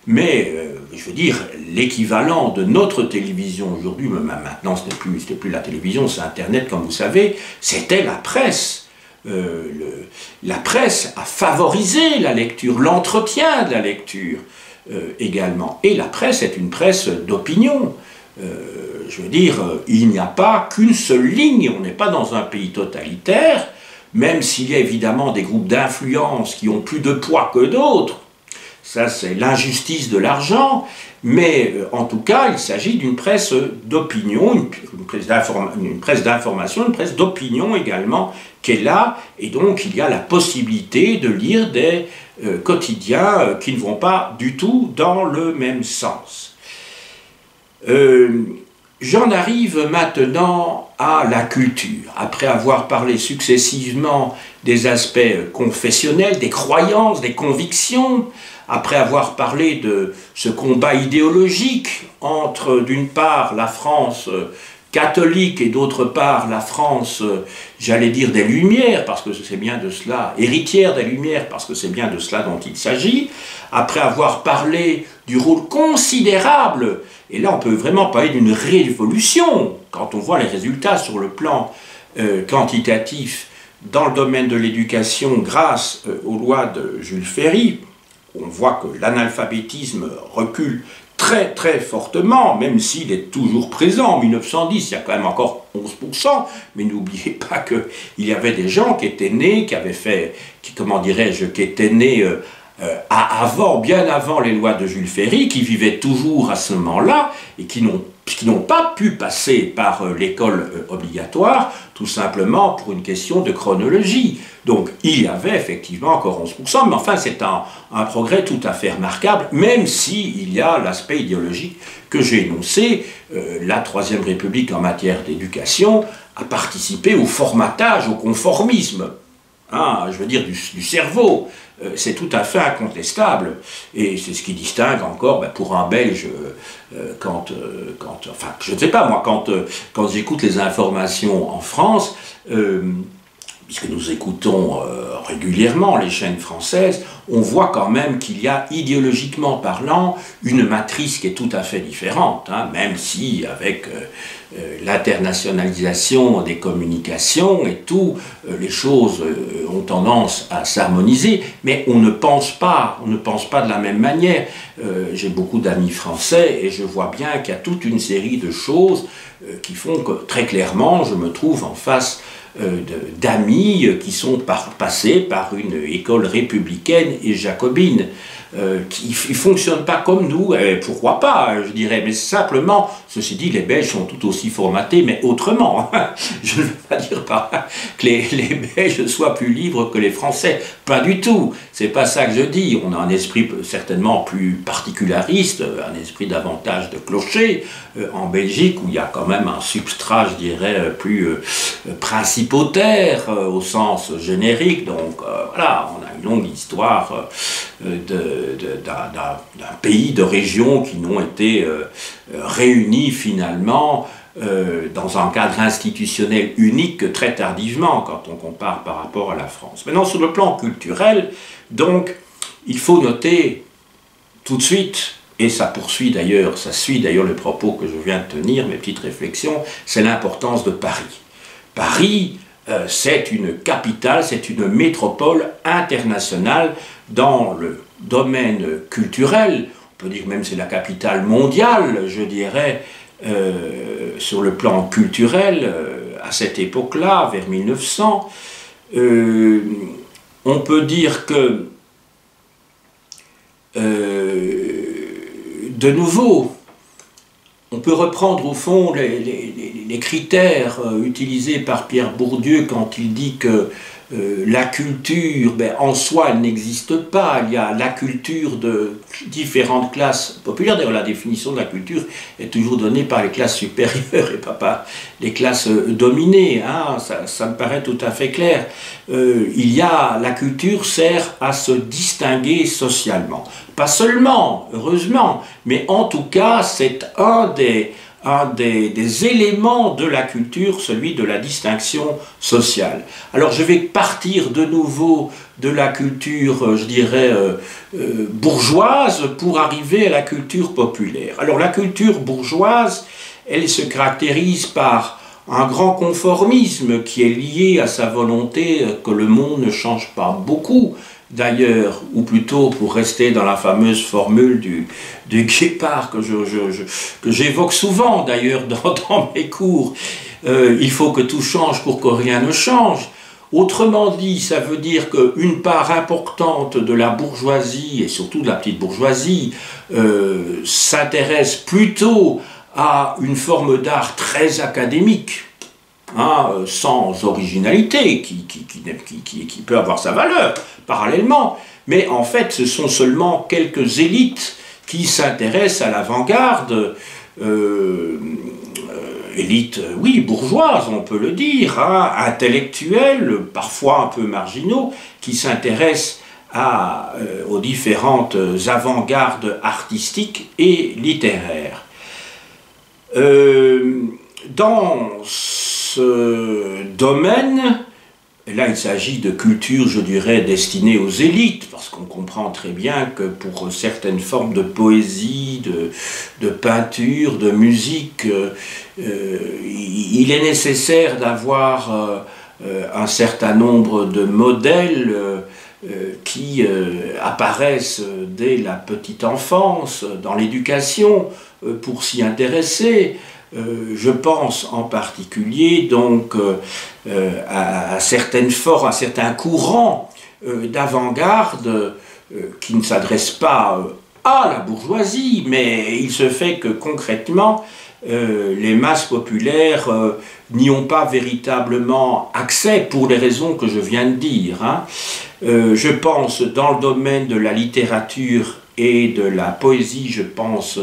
A: Mais, je veux dire, l'équivalent de notre télévision aujourd'hui, même maintenant, ce n'était plus la télévision, c'est Internet, comme vous savez, c'était la presse. La presse a favorisé la lecture, l'entretien de la lecture également. Et la presse est une presse d'opinion. Je veux dire, il n'y a pas qu'une seule ligne, on n'est pas dans un pays totalitaire, même s'il y a évidemment des groupes d'influence qui ont plus de poids que d'autres. Ça, c'est l'injustice de l'argent, mais en tout cas, il s'agit d'une presse d'opinion, une presse d'information, une presse d'opinion également, qui est là, et donc il y a la possibilité de lire des quotidiens qui ne vont pas du tout dans le même sens. J'en arrive maintenant à la culture. Après avoir parlé successivement des aspects confessionnels, des croyances, des convictions, après avoir parlé de ce combat idéologique entre, d'une part, la France catholique et d'autre part, la France, j'allais dire, des Lumières, parce que c'est bien de cela, héritière des Lumières, parce que c'est bien de cela dont il s'agit, après avoir parlé du rôle considérable, et là on peut vraiment parler d'une révolution, quand on voit les résultats sur le plan quantitatif dans le domaine de l'éducation grâce aux lois de Jules Ferry. On voit que l'analphabétisme recule très très fortement, même s'il est toujours présent. En 1910, il y a quand même encore 11%, mais n'oubliez pas qu'il y avait des gens qui étaient nés, qui étaient nés bien avant les lois de Jules Ferry, qui vivaient toujours à ce moment-là, et qui n'ont pas pu passer par l'école obligatoire, tout simplement pour une question de chronologie. Donc il y avait effectivement encore 11%, mais enfin c'est un progrès tout à fait remarquable, même s'il y a l'aspect idéologique que j'ai énoncé. La Troisième République en matière d'éducation a participé au formatage, au conformisme, hein, je veux dire du cerveau. C'est tout à fait incontestable, et c'est ce qui distingue encore, pour un Belge, enfin, je ne sais pas moi, quand j'écoute les informations en France, puisque nous écoutons régulièrement les chaînes françaises, on voit quand même qu'il y a, idéologiquement parlant, une matrice qui est tout à fait différente, hein, même si avec l'internationalisation des communications et tout, les choses ont tendance à s'harmoniser, mais on ne pense pas de la même manière. J'ai beaucoup d'amis français et je vois bien qu'il y a toute une série de choses qui font que, très clairement, je me trouve en face d'amis qui sont passés par une école républicaine et jacobine, qui ne fonctionnent pas comme nous, pourquoi pas, je dirais, mais simplement, ceci dit, les Belges sont tout aussi formatés, mais autrement. Je ne veux pas dire par là que les Belges soient plus libres que les Français, pas du tout, c'est pas ça que je dis. On a un esprit certainement plus particulariste, un esprit davantage de clocher, en Belgique, où il y a quand même un substrat, je dirais, plus principautaire, au sens générique, donc voilà, on a une longue histoire d'un pays, de régions qui n'ont été réunis finalement dans un cadre institutionnel unique que très tardivement, quand on compare par rapport à la France. Maintenant, sur le plan culturel, donc, il faut noter tout de suite, et ça suit d'ailleurs le propos que je viens de tenir, mes petites réflexions, c'est l'importance de Paris. Paris, c'est une capitale, c'est une métropole internationale dans le domaine culturel. On peut dire même que c'est la capitale mondiale, je dirais, sur le plan culturel, à cette époque-là, vers 1900. On peut dire que, de nouveau, on peut reprendre au fond les critères utilisés par Pierre Bourdieu quand il dit que la culture, en soi, elle n'existe pas. Il y a la culture de différentes classes populaires. D'ailleurs, la définition de la culture est toujours donnée par les classes supérieures et pas par les classes dominées. Hein. Ça me paraît tout à fait clair. La culture sert à se distinguer socialement. Pas seulement, heureusement, mais en tout cas, c'est un des éléments de la culture, celui de la distinction sociale. Alors je vais partir de nouveau de la culture, je dirais, bourgeoise pour arriver à la culture populaire. Alors la culture bourgeoise, elle se caractérise par un grand conformisme qui est lié à sa volonté que le monde ne change pas beaucoup. D'ailleurs, ou plutôt pour rester dans la fameuse formule du Guépard que j'évoque souvent d'ailleurs dans mes cours, il faut que tout change pour que rien ne change. Autrement dit, ça veut dire qu'une part importante de la bourgeoisie, et surtout de la petite bourgeoisie, s'intéresse plutôt à une forme d'art très académique, sans originalité, qui peut avoir sa valeur parallèlement, mais en fait ce sont seulement quelques élites qui s'intéressent à l'avant-garde, élites, oui, bourgeoises, on peut le dire, intellectuelles, parfois un peu marginaux, qui s'intéressent aux différentes avant-gardes artistiques et littéraires. Dans ce domaine, là il s'agit de culture, je dirais, destinée aux élites, parce qu'on comprend très bien que pour certaines formes de poésie, de peinture, de musique, il est nécessaire d'avoir un certain nombre de modèles qui apparaissent dès la petite enfance, dans l'éducation, pour s'y intéresser. Je pense en particulier donc à certains courants d'avant-garde qui ne s'adressent pas à la bourgeoisie, mais il se fait que concrètement les masses populaires n'y ont pas véritablement accès pour les raisons que je viens de dire. Je pense dans le domaine de la littérature et de la poésie, je pense,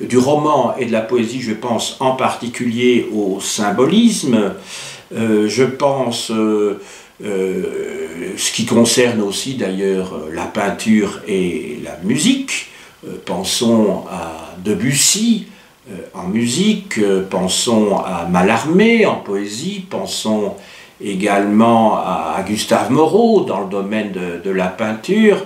A: du roman et de la poésie, je pense en particulier au symbolisme. Je pense, ce qui concerne aussi d'ailleurs la peinture et la musique, pensons à Debussy en musique, pensons à Mallarmé en poésie, pensons également à Gustave Moreau dans le domaine de la peinture.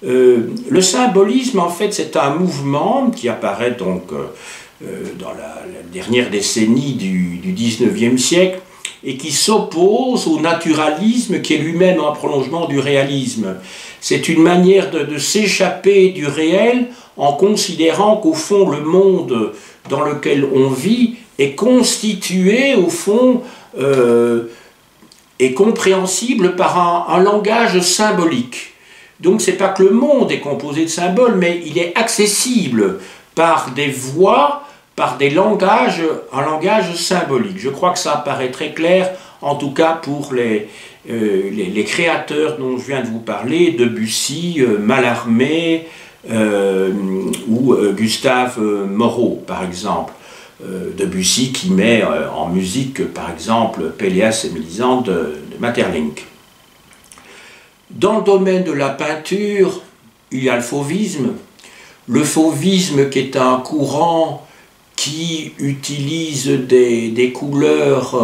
A: Le symbolisme, en fait, c'est un mouvement qui apparaît donc dans la dernière décennie du XIXe siècle et qui s'oppose au naturalisme qui est lui-même un prolongement du réalisme. C'est une manière de s'échapper du réel en considérant qu'au fond le monde dans lequel on vit est constitué au fond est compréhensible par un langage symbolique. Donc c'est pas que le monde est composé de symboles, mais il est accessible par des voix, par des langages, un langage symbolique. Je crois que ça apparaît très clair, en tout cas pour les créateurs dont je viens de vous parler, Debussy, Mallarmé ou Gustave Moreau, par exemple. Debussy qui met en musique, par exemple, Péléas et Mélisande de Maeterlinck. Dans le domaine de la peinture, il y a le fauvisme. Le fauvisme qui est un courant qui utilisent des couleurs,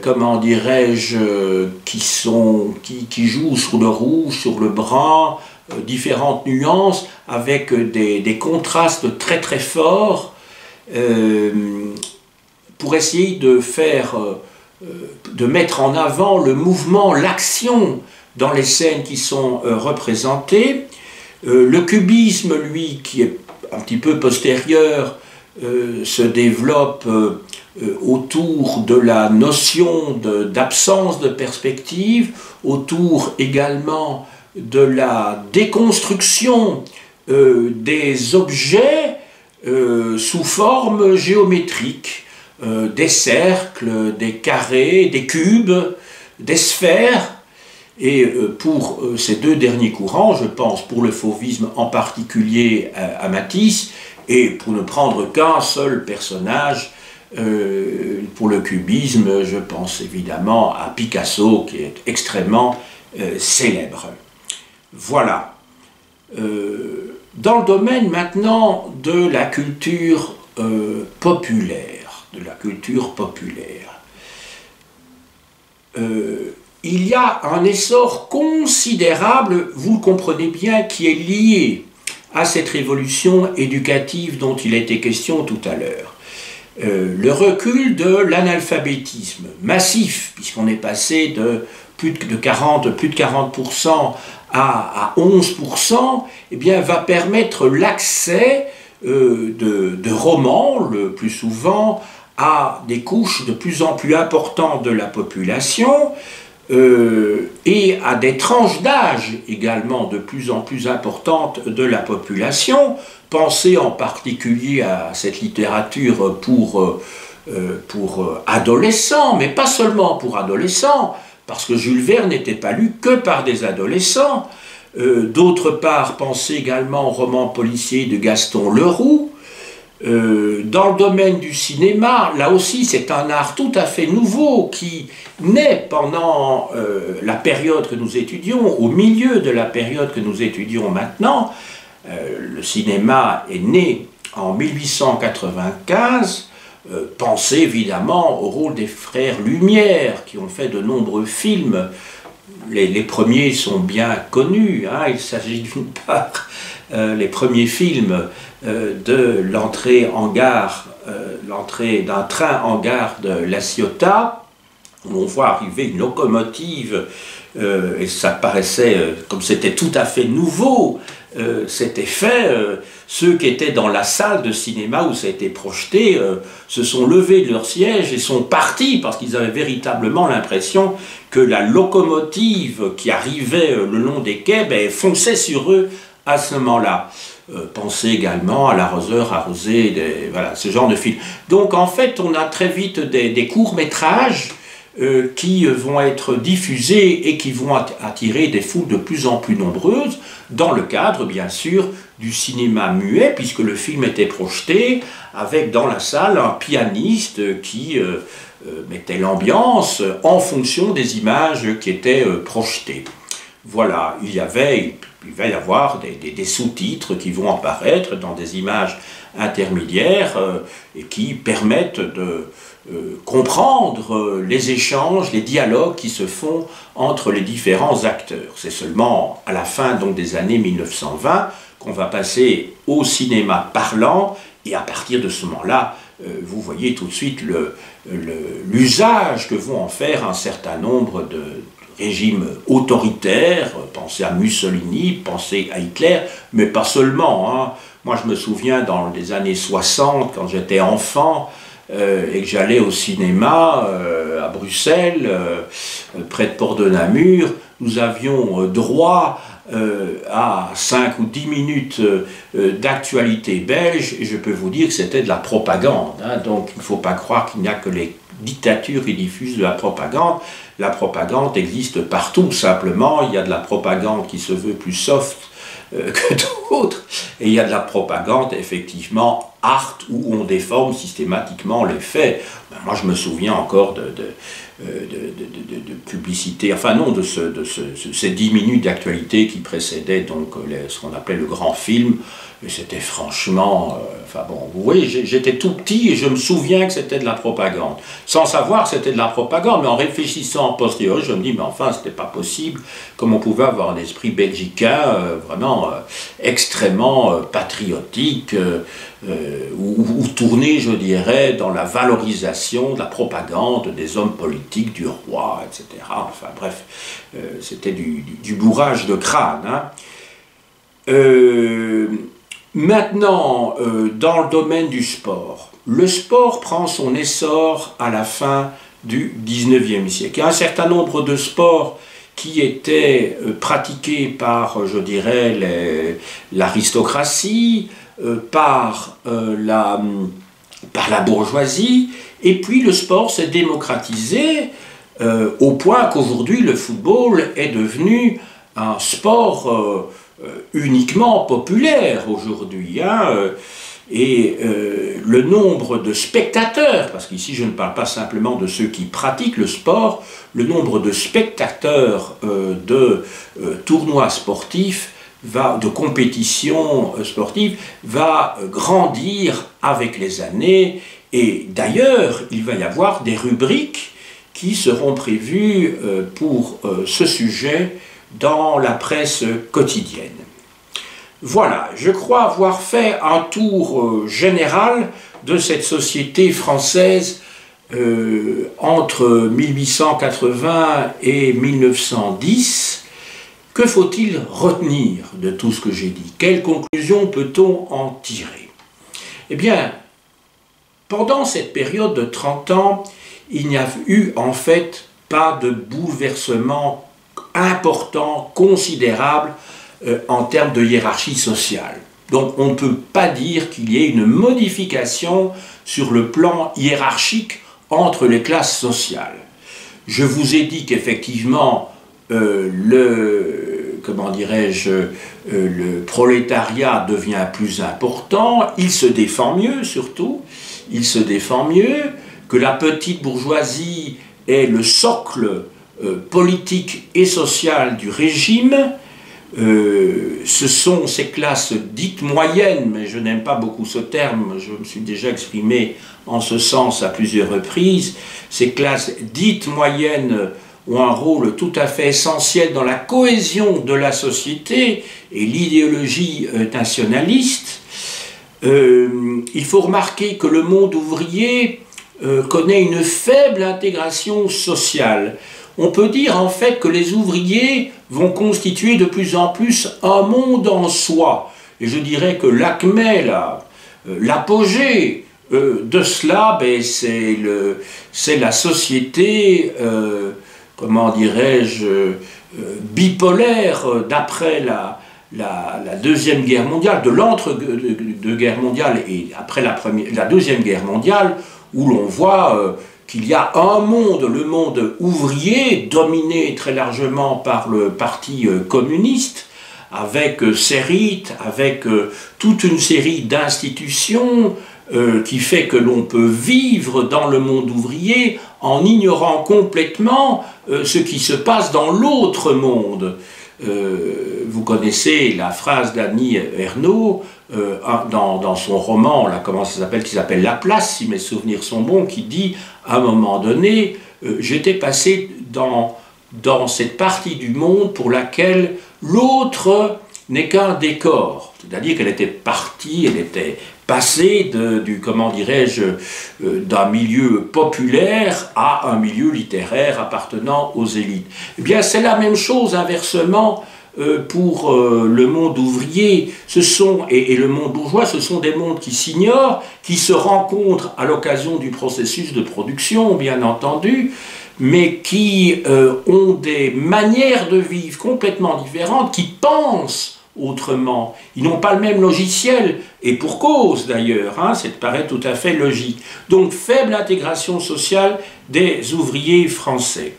A: comment dirais-je, qui jouent sur le rouge, sur le brun, différentes nuances, avec des contrastes très très forts, pour essayer de mettre en avant le mouvement, l'action dans les scènes qui sont représentées. Le cubisme, lui, qui est un petit peu postérieur, se développe autour de la notion d'absence de perspective, autour également de la déconstruction des objets sous forme géométrique, des cercles, des carrés, des cubes, des sphères. Et pour ces deux derniers courants, je pense pour le fauvisme en particulier à Matisse, et pour ne prendre qu'un seul personnage, pour le cubisme, je pense évidemment à Picasso, qui est extrêmement célèbre. Voilà. Dans le domaine maintenant de la culture populaire, il y a un essor considérable, vous le comprenez bien, qui est lié à cette révolution éducative dont il a été question tout à l'heure. Le recul de l'analphabétisme massif, puisqu'on est passé de plus de 40% à 11%, eh bien, va permettre l'accès de romans, le plus souvent, à des couches de plus en plus importantes de la population, et à des tranches d'âge également de plus en plus importantes de la population. Pensez en particulier à cette littérature pour adolescents, mais pas seulement pour adolescents, parce que Jules Verne n'était pas lu que par des adolescents. D'autre part, pensez également au roman policier de Gaston Leroux. Dans le domaine du cinéma, là aussi c'est un art tout à fait nouveau qui naît pendant la période que nous étudions, au milieu de la période que nous étudions maintenant. Le cinéma est né en 1895, pensez évidemment au rôle des frères Lumière qui ont fait de nombreux films. Les premiers sont bien connus, hein. Il s'agit d'une part les premiers films de l'entrée en gare, l'entrée d'un train en gare de La Ciotat, où on voit arriver une locomotive, et ça paraissait, comme c'était tout à fait nouveau, cet effet, ceux qui étaient dans la salle de cinéma où ça a été projeté se sont levés de leur siège et sont partis parce qu'ils avaient véritablement l'impression que la locomotive qui arrivait le long des quais fonçait sur eux à ce moment-là. Pensez également à L'arroseur arrosé, voilà, ce genre de film. Donc en fait, on a très vite des courts-métrages qui vont être diffusés et qui vont attirer des foules de plus en plus nombreuses, dans le cadre, bien sûr, du cinéma muet, puisque le film était projeté avec dans la salle un pianiste qui mettait l'ambiance en fonction des images qui étaient projetées. Voilà, il va y avoir des sous-titres qui vont apparaître dans des images intermédiaires et qui permettent de comprendre les échanges, les dialogues qui se font entre les différents acteurs. C'est seulement à la fin donc, des années 1920 qu'on va passer au cinéma parlant, et à partir de ce moment-là, vous voyez tout de suite l'usage que vont en faire un certain nombre de régimes autoritaires. Pensez à Mussolini, pensez à Hitler, mais pas seulement, hein. Moi je me souviens dans les années 60, quand j'étais enfant, et que j'allais au cinéma à Bruxelles, près de Port-de-Namur, nous avions droit à 5 ou 10 minutes d'actualité belge, et je peux vous dire que c'était de la propagande, hein. Donc il ne faut pas croire qu'il n'y a que les dictatures qui diffusent de la propagande. La propagande existe partout, simplement il y a de la propagande qui se veut plus soft que d'autres, et il y a de la propagande effectivement art où on déforme systématiquement les faits. Ben, moi, je me souviens encore de publicité, enfin non, de ces 10 minutes d'actualité qui précédaient donc ce qu'on appelait le grand film. Et c'était franchement, enfin bon, vous voyez, j'étais tout petit et je me souviens que c'était de la propagande. Sans savoir que c'était de la propagande, mais en réfléchissant en posteriori, je me dis, mais enfin, c'était pas possible, comme on pouvait avoir un esprit belgicain vraiment extrêmement patriotique, ou tourné, je dirais, dans la valorisation de la propagande des hommes politiques, du roi, etc. Enfin bref, c'était du bourrage de crâne, hein. Maintenant, dans le domaine du sport, le sport prend son essor à la fin du XIXe siècle. Il y a un certain nombre de sports qui étaient pratiqués par, je dirais, l'aristocratie, par la bourgeoisie, et puis le sport s'est démocratisé au point qu'aujourd'hui le football est devenu un sport uniquement populaire aujourd'hui, hein, et le nombre de spectateurs, parce qu'ici je ne parle pas simplement de ceux qui pratiquent le sport, le nombre de spectateurs de tournois sportifs, de compétitions sportives, va grandir avec les années, et d'ailleurs il va y avoir des rubriques qui seront prévues pour ce sujet dans la presse quotidienne. Voilà, je crois avoir fait un tour général de cette société française entre 1880 et 1910. Que faut-il retenir de tout ce que j'ai dit? Quelles conclusions peut-on en tirer? Eh bien, pendant cette période de 30 ans, il n'y a eu en fait pas de bouleversement important, considérable en termes de hiérarchie sociale. Donc on ne peut pas dire qu'il y ait une modification sur le plan hiérarchique entre les classes sociales. Je vous ai dit qu'effectivement comment dirais-je, le prolétariat devient plus important, il se défend mieux surtout, il se défend mieux, que la petite bourgeoisie est le socle politique et social du régime. Ce sont ces classes dites moyennes, mais je n'aime pas beaucoup ce terme, je me suis déjà exprimé en ce sens à plusieurs reprises, ces classes dites moyennes ont un rôle tout à fait essentiel dans la cohésion de la société et l'idéologie nationaliste. Il faut remarquer que le monde ouvrier connaît une faible intégration sociale. On peut dire en fait que les ouvriers vont constituer de plus en plus un monde en soi. Et je dirais que l'acmé, l'apogée de cela, ben, c'est la société, comment dirais-je, bipolaire d'après la Deuxième Guerre mondiale, de l'entre-deux-guerres mondiales et après la Deuxième Guerre mondiale, où l'on voit qu'il y a un monde, le monde ouvrier, dominé très largement par le parti communiste, avec ses rites, avec toute une série d'institutions qui fait que l'on peut vivre dans le monde ouvrier en ignorant complètement ce qui se passe dans l'autre monde. Vous connaissez la phrase d'Annie Ernaux dans son roman, là, comment ça s'appelle, qui s'appelle La Place, si mes souvenirs sont bons, qui dit à un moment donné, j'étais passé dans cette partie du monde pour laquelle l'autre n'est qu'un décor, c'est-à-dire qu'elle était partie, elle était passée comment dirais-je, d'un milieu populaire à un milieu littéraire appartenant aux élites. Eh bien, c'est la même chose inversement pour le monde ouvrier, et le monde bourgeois, ce sont des mondes qui s'ignorent, qui se rencontrent à l'occasion du processus de production, bien entendu, mais qui ont des manières de vivre complètement différentes, qui pensent autrement. Ils n'ont pas le même logiciel, et pour cause d'ailleurs, hein, ça paraît tout à fait logique. Donc faible intégration sociale des ouvriers français.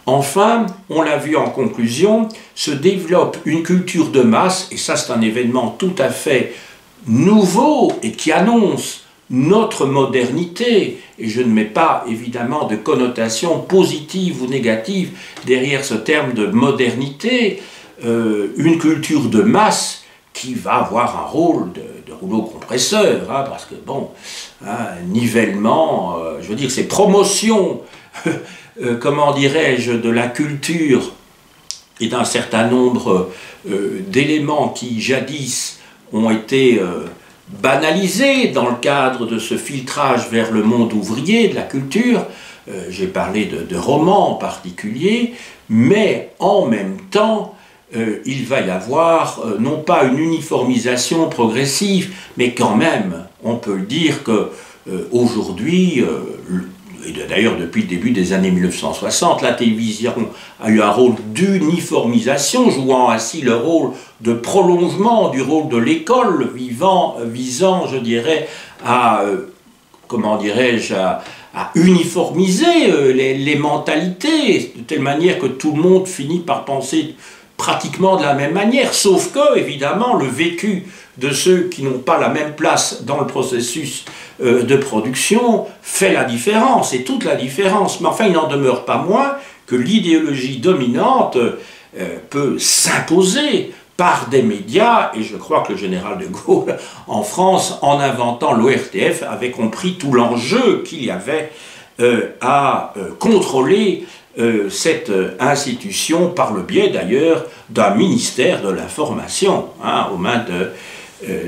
A: Enfin, on l'a vu en conclusion, se développe une culture de masse, et ça c'est un événement tout à fait nouveau et qui annonce notre modernité, et je ne mets pas évidemment de connotation positive ou négative derrière ce terme de modernité, une culture de masse qui va avoir un rôle de rouleau compresseur, hein, parce que bon, hein, nivellement, je veux dire, c'est promotion, comment dirais-je, de la culture et d'un certain nombre d'éléments qui jadis ont été banalisés dans le cadre de ce filtrage vers le monde ouvrier de la culture. J'ai parlé de romans en particulier, mais en même temps, il va y avoir non pas une uniformisation progressive, mais quand même, on peut le dire qu'aujourd'hui, et d'ailleurs depuis le début des années 1960, la télévision a eu un rôle d'uniformisation, jouant ainsi le rôle de prolongement du rôle de l'école, visant, je dirais, à, comment dirais-je, à uniformiser les mentalités, de telle manière que tout le monde finit par penser pratiquement de la même manière, sauf que, évidemment, le vécu de ceux qui n'ont pas la même place dans le processus de production fait la différence, et toute la différence. Mais enfin, il n'en demeure pas moins que l'idéologie dominante peut s'imposer par des médias, et je crois que le général de Gaulle, en France, en inventant l'ORTF, avait compris tout l'enjeu qu'il y avait à contrôler cette institution par le biais d'ailleurs d'un ministère de l'information, hein, aux mains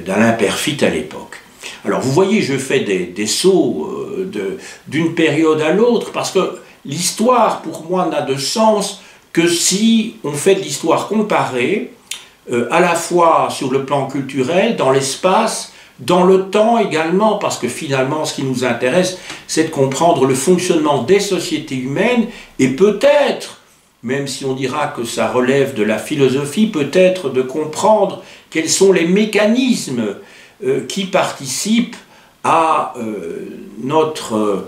A: d'Alain Peyrefitte à l'époque. Alors vous voyez, je fais des sauts d'une période à l'autre, parce que l'histoire pour moi n'a de sens que si on fait de l'histoire comparée, à la fois sur le plan culturel, dans l'espace, dans le temps également, parce que finalement ce qui nous intéresse, c'est de comprendre le fonctionnement des sociétés humaines, et peut-être, même si on dira que ça relève de la philosophie, peut-être de comprendre quels sont les mécanismes qui participent à notre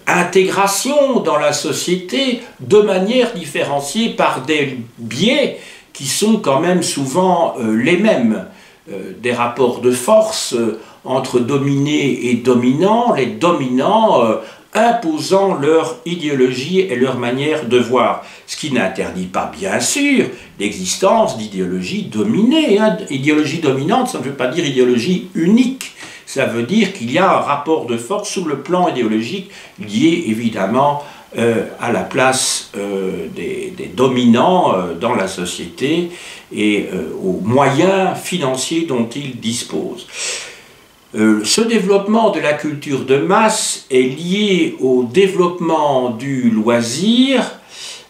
A: intégration dans la société de manière différenciée par des biais qui sont quand même souvent les mêmes. Des rapports de force entre dominés et dominants, les dominants imposant leur idéologie et leur manière de voir, ce qui n'interdit pas bien sûr l'existence d'idéologies dominées. Hein. Idéologie dominante, ça ne veut pas dire idéologie unique, ça veut dire qu'il y a un rapport de force sur le plan idéologique lié évidemment à la place des dominants dans la société et aux moyens financiers dont ils disposent. Ce développement de la culture de masse est lié au développement du loisir,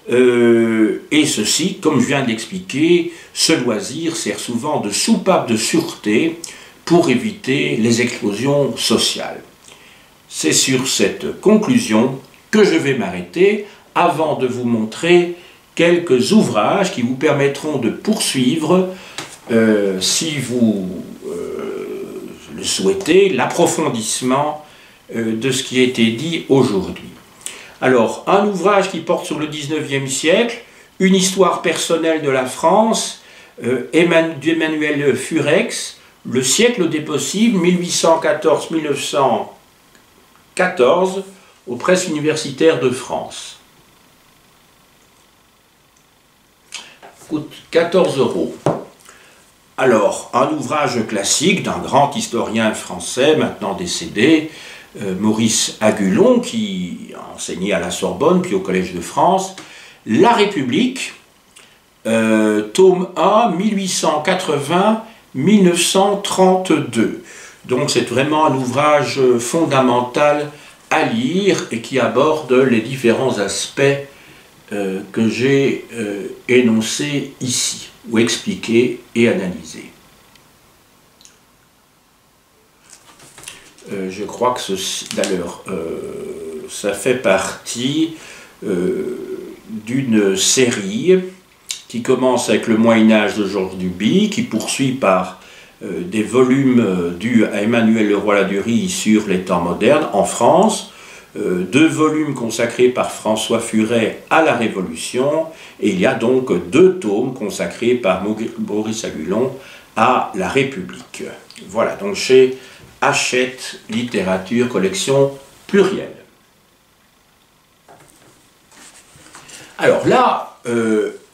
A: et ceci, comme je viens de l'expliquer, ce loisir sert souvent de soupape de sûreté pour éviter les explosions sociales. C'est sur cette conclusion que je vais m'arrêter avant de vous montrer quelques ouvrages qui vous permettront de poursuivre, si vous le souhaitez, l'approfondissement de ce qui a été dit aujourd'hui. Alors, un ouvrage qui porte sur le 19e siècle, une histoire personnelle de la France, d'Emmanuel Furex, Le siècle des possibles, 1814-1914, aux presses universitaires de France. Coûte 14 €. Alors, un ouvrage classique d'un grand historien français, maintenant décédé, Maurice Agulon, qui a enseigné à la Sorbonne, puis au Collège de France, La République, tome 1, 1880-1932. Donc c'est vraiment un ouvrage fondamental à lire et qui aborde les différents aspects que j'ai énoncés ici, ou expliqués et analysés. Je crois que d'ailleurs, ça fait partie d'une série qui commence avec le Moyen-Âge de Georges Duby, qui poursuit par des volumes dus à Emmanuel Leroy-Ladurie sur les temps modernes en France, 2 volumes consacrés par François Furet à la Révolution, et il y a donc 2 tomes consacrés par Maurice Agulon à la République. Voilà, donc chez Hachette Littérature, collection plurielle. Alors là,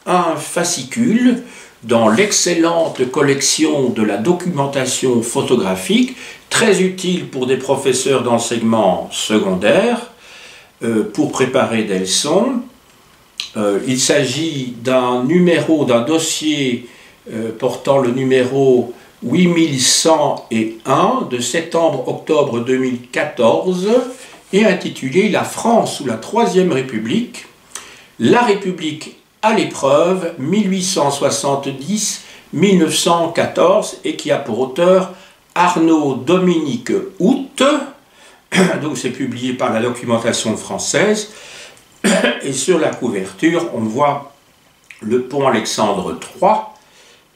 A: un fascicule dans l'excellente collection de la documentation photographique, très utile pour des professeurs d'enseignement secondaire, pour préparer des leçons. Il s'agit d'un numéro, d'un dossier portant le numéro 8101 de septembre-octobre 2014 et intitulé « La France sous la Troisième République, la République à l'épreuve 1870-1914 » et qui a pour auteur Arnaud Dominique Hout. Donc c'est publié par la documentation française. Et sur la couverture, on voit le pont Alexandre III,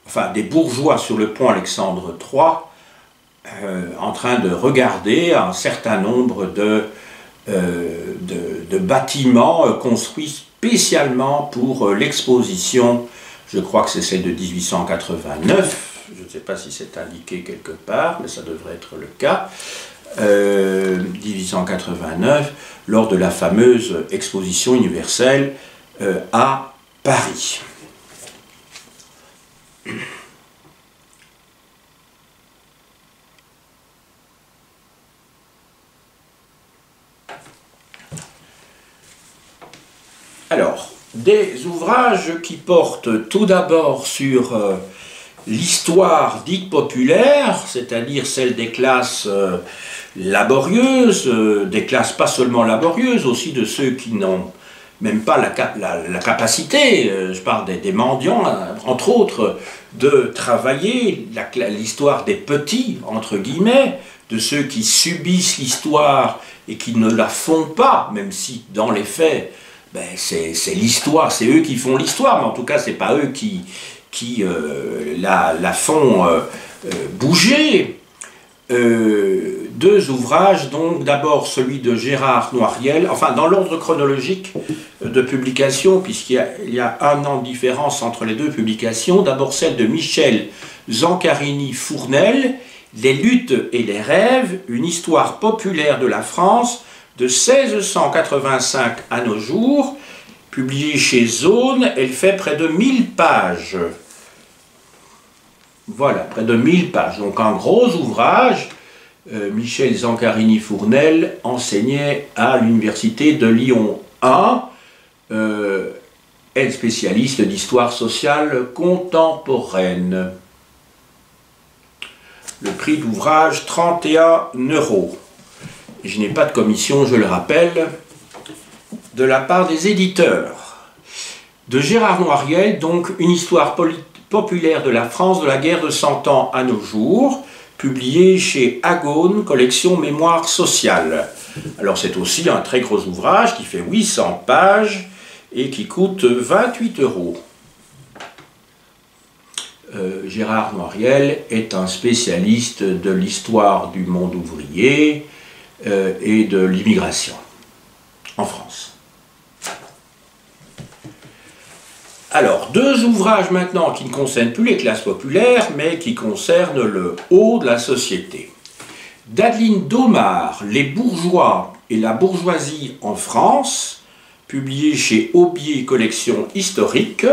A: enfin des bourgeois sur le pont Alexandre III, en train de regarder un certain nombre de bâtiments construits spécialement pour l'exposition, je crois que c'est celle de 1889, je ne sais pas si c'est indiqué quelque part, mais ça devrait être le cas, 1889, lors de la fameuse exposition universelle à Paris. Alors, des ouvrages qui portent tout d'abord sur l'histoire dite populaire, c'est-à-dire celle des classes laborieuses, des classes pas seulement laborieuses, aussi de ceux qui n'ont même pas la capacité, je parle des mendiants, entre autres, de travailler, l'histoire des petits, entre guillemets, de ceux qui subissent l'histoire et qui ne la font pas, même si dans les faits, ben, c'est l'histoire, c'est eux qui font l'histoire, mais en tout cas, c'est pas eux qui la font bouger. Deux ouvrages, donc d'abord celui de Gérard Noiriel, enfin dans l'ordre chronologique de publication, puisqu'il y a un an de différence entre les deux publications, d'abord celle de Michel Zancarini-Fournel, Les luttes et les rêves, une histoire populaire de la France de 1685 à nos jours, publiée chez Zone, elle fait près de 1000 pages. Voilà, près de 1000 pages. Donc un gros ouvrage. Michel Zancarini-Fournel enseignait à l'université de Lyon 1, elle spécialiste d'histoire sociale contemporaine. Le prix d'ouvrage, 31 €. Je n'ai pas de commission, je le rappelle, de la part des éditeurs. De Gérard Noiriel, donc une histoire populaire de la France de la guerre de 100 ans à nos jours, publié chez Agone, collection Mémoire sociale. Alors c'est aussi un très gros ouvrage qui fait 800 pages et qui coûte 28 €. Gérard Noiriel est un spécialiste de l'histoire du monde ouvrier et de l'immigration en France. Alors, deux ouvrages maintenant qui ne concernent plus les classes populaires, mais qui concernent le haut de la société. D'Adeline Domard, Les bourgeois et la bourgeoisie en France, publié chez Aubier Collection historique,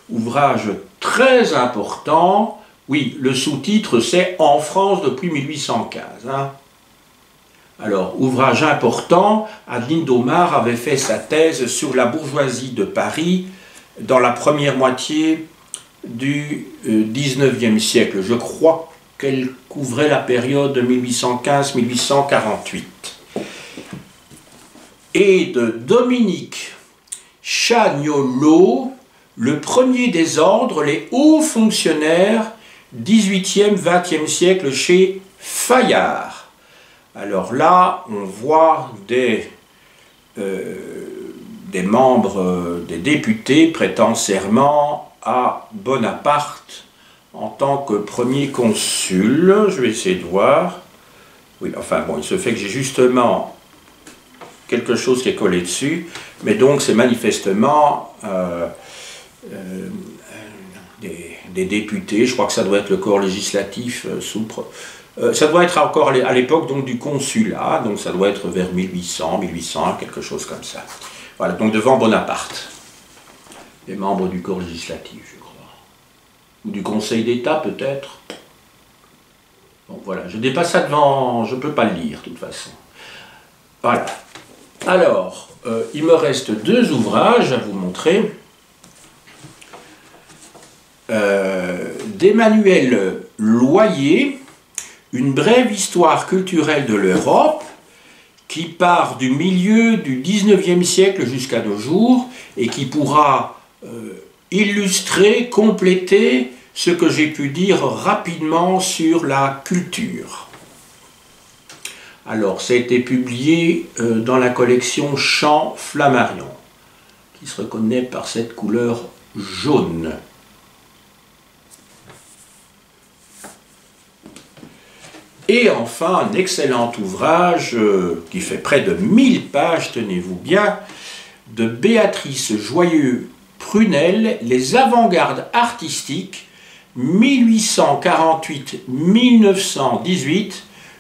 A: ouvrage très important. Oui, le sous-titre c'est « En France depuis 1815 ». Alors, ouvrage important, Adeline Domard avait fait sa thèse sur la bourgeoisie de Paris dans la première moitié du XIXe siècle. Je crois qu'elle couvrait la période de 1815-1848. Et de Dominique Chagnolot, le premier des ordres, les hauts fonctionnaires, 18e, 20e siècle, chez Fayard. Alors là, on voit des membres, des députés prêtant serment à Bonaparte en tant que premier consul. Je vais essayer de voir. Oui, enfin bon, il se fait que j'ai justement quelque chose qui est collé dessus, mais donc c'est manifestement des députés, je crois que ça doit être le corps législatif ça doit être encore à l'époque donc du consulat, donc ça doit être vers 1800, quelque chose comme ça. Voilà, donc devant Bonaparte, les membres du corps législatif, je crois. Ou du Conseil d'État peut-être. Bon voilà, je n'ai pas ça devant, je ne peux pas le lire de toute façon. Voilà. Alors, il me reste 2 ouvrages à vous montrer. D'Emmanuel Loyer, une brève histoire culturelle de l'Europe, qui part du milieu du XIXe siècle jusqu'à nos jours et qui pourra illustrer, compléter ce que j'ai pu dire rapidement sur la culture. Alors, ça a été publié dans la collection Champ Flammarion, qui se reconnaît par cette couleur jaune. Et enfin, un excellent ouvrage qui fait près de 1000 pages, tenez-vous bien, de Béatrice Joyeux-Prunel, Les avant-gardes artistiques, 1848-1918,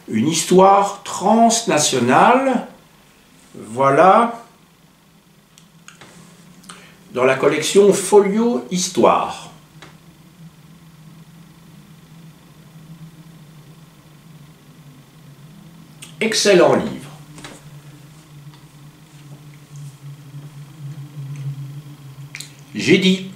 A: une histoire transnationale. Voilà, dans la collection Folio Histoire. Excellent livre. J'ai dit.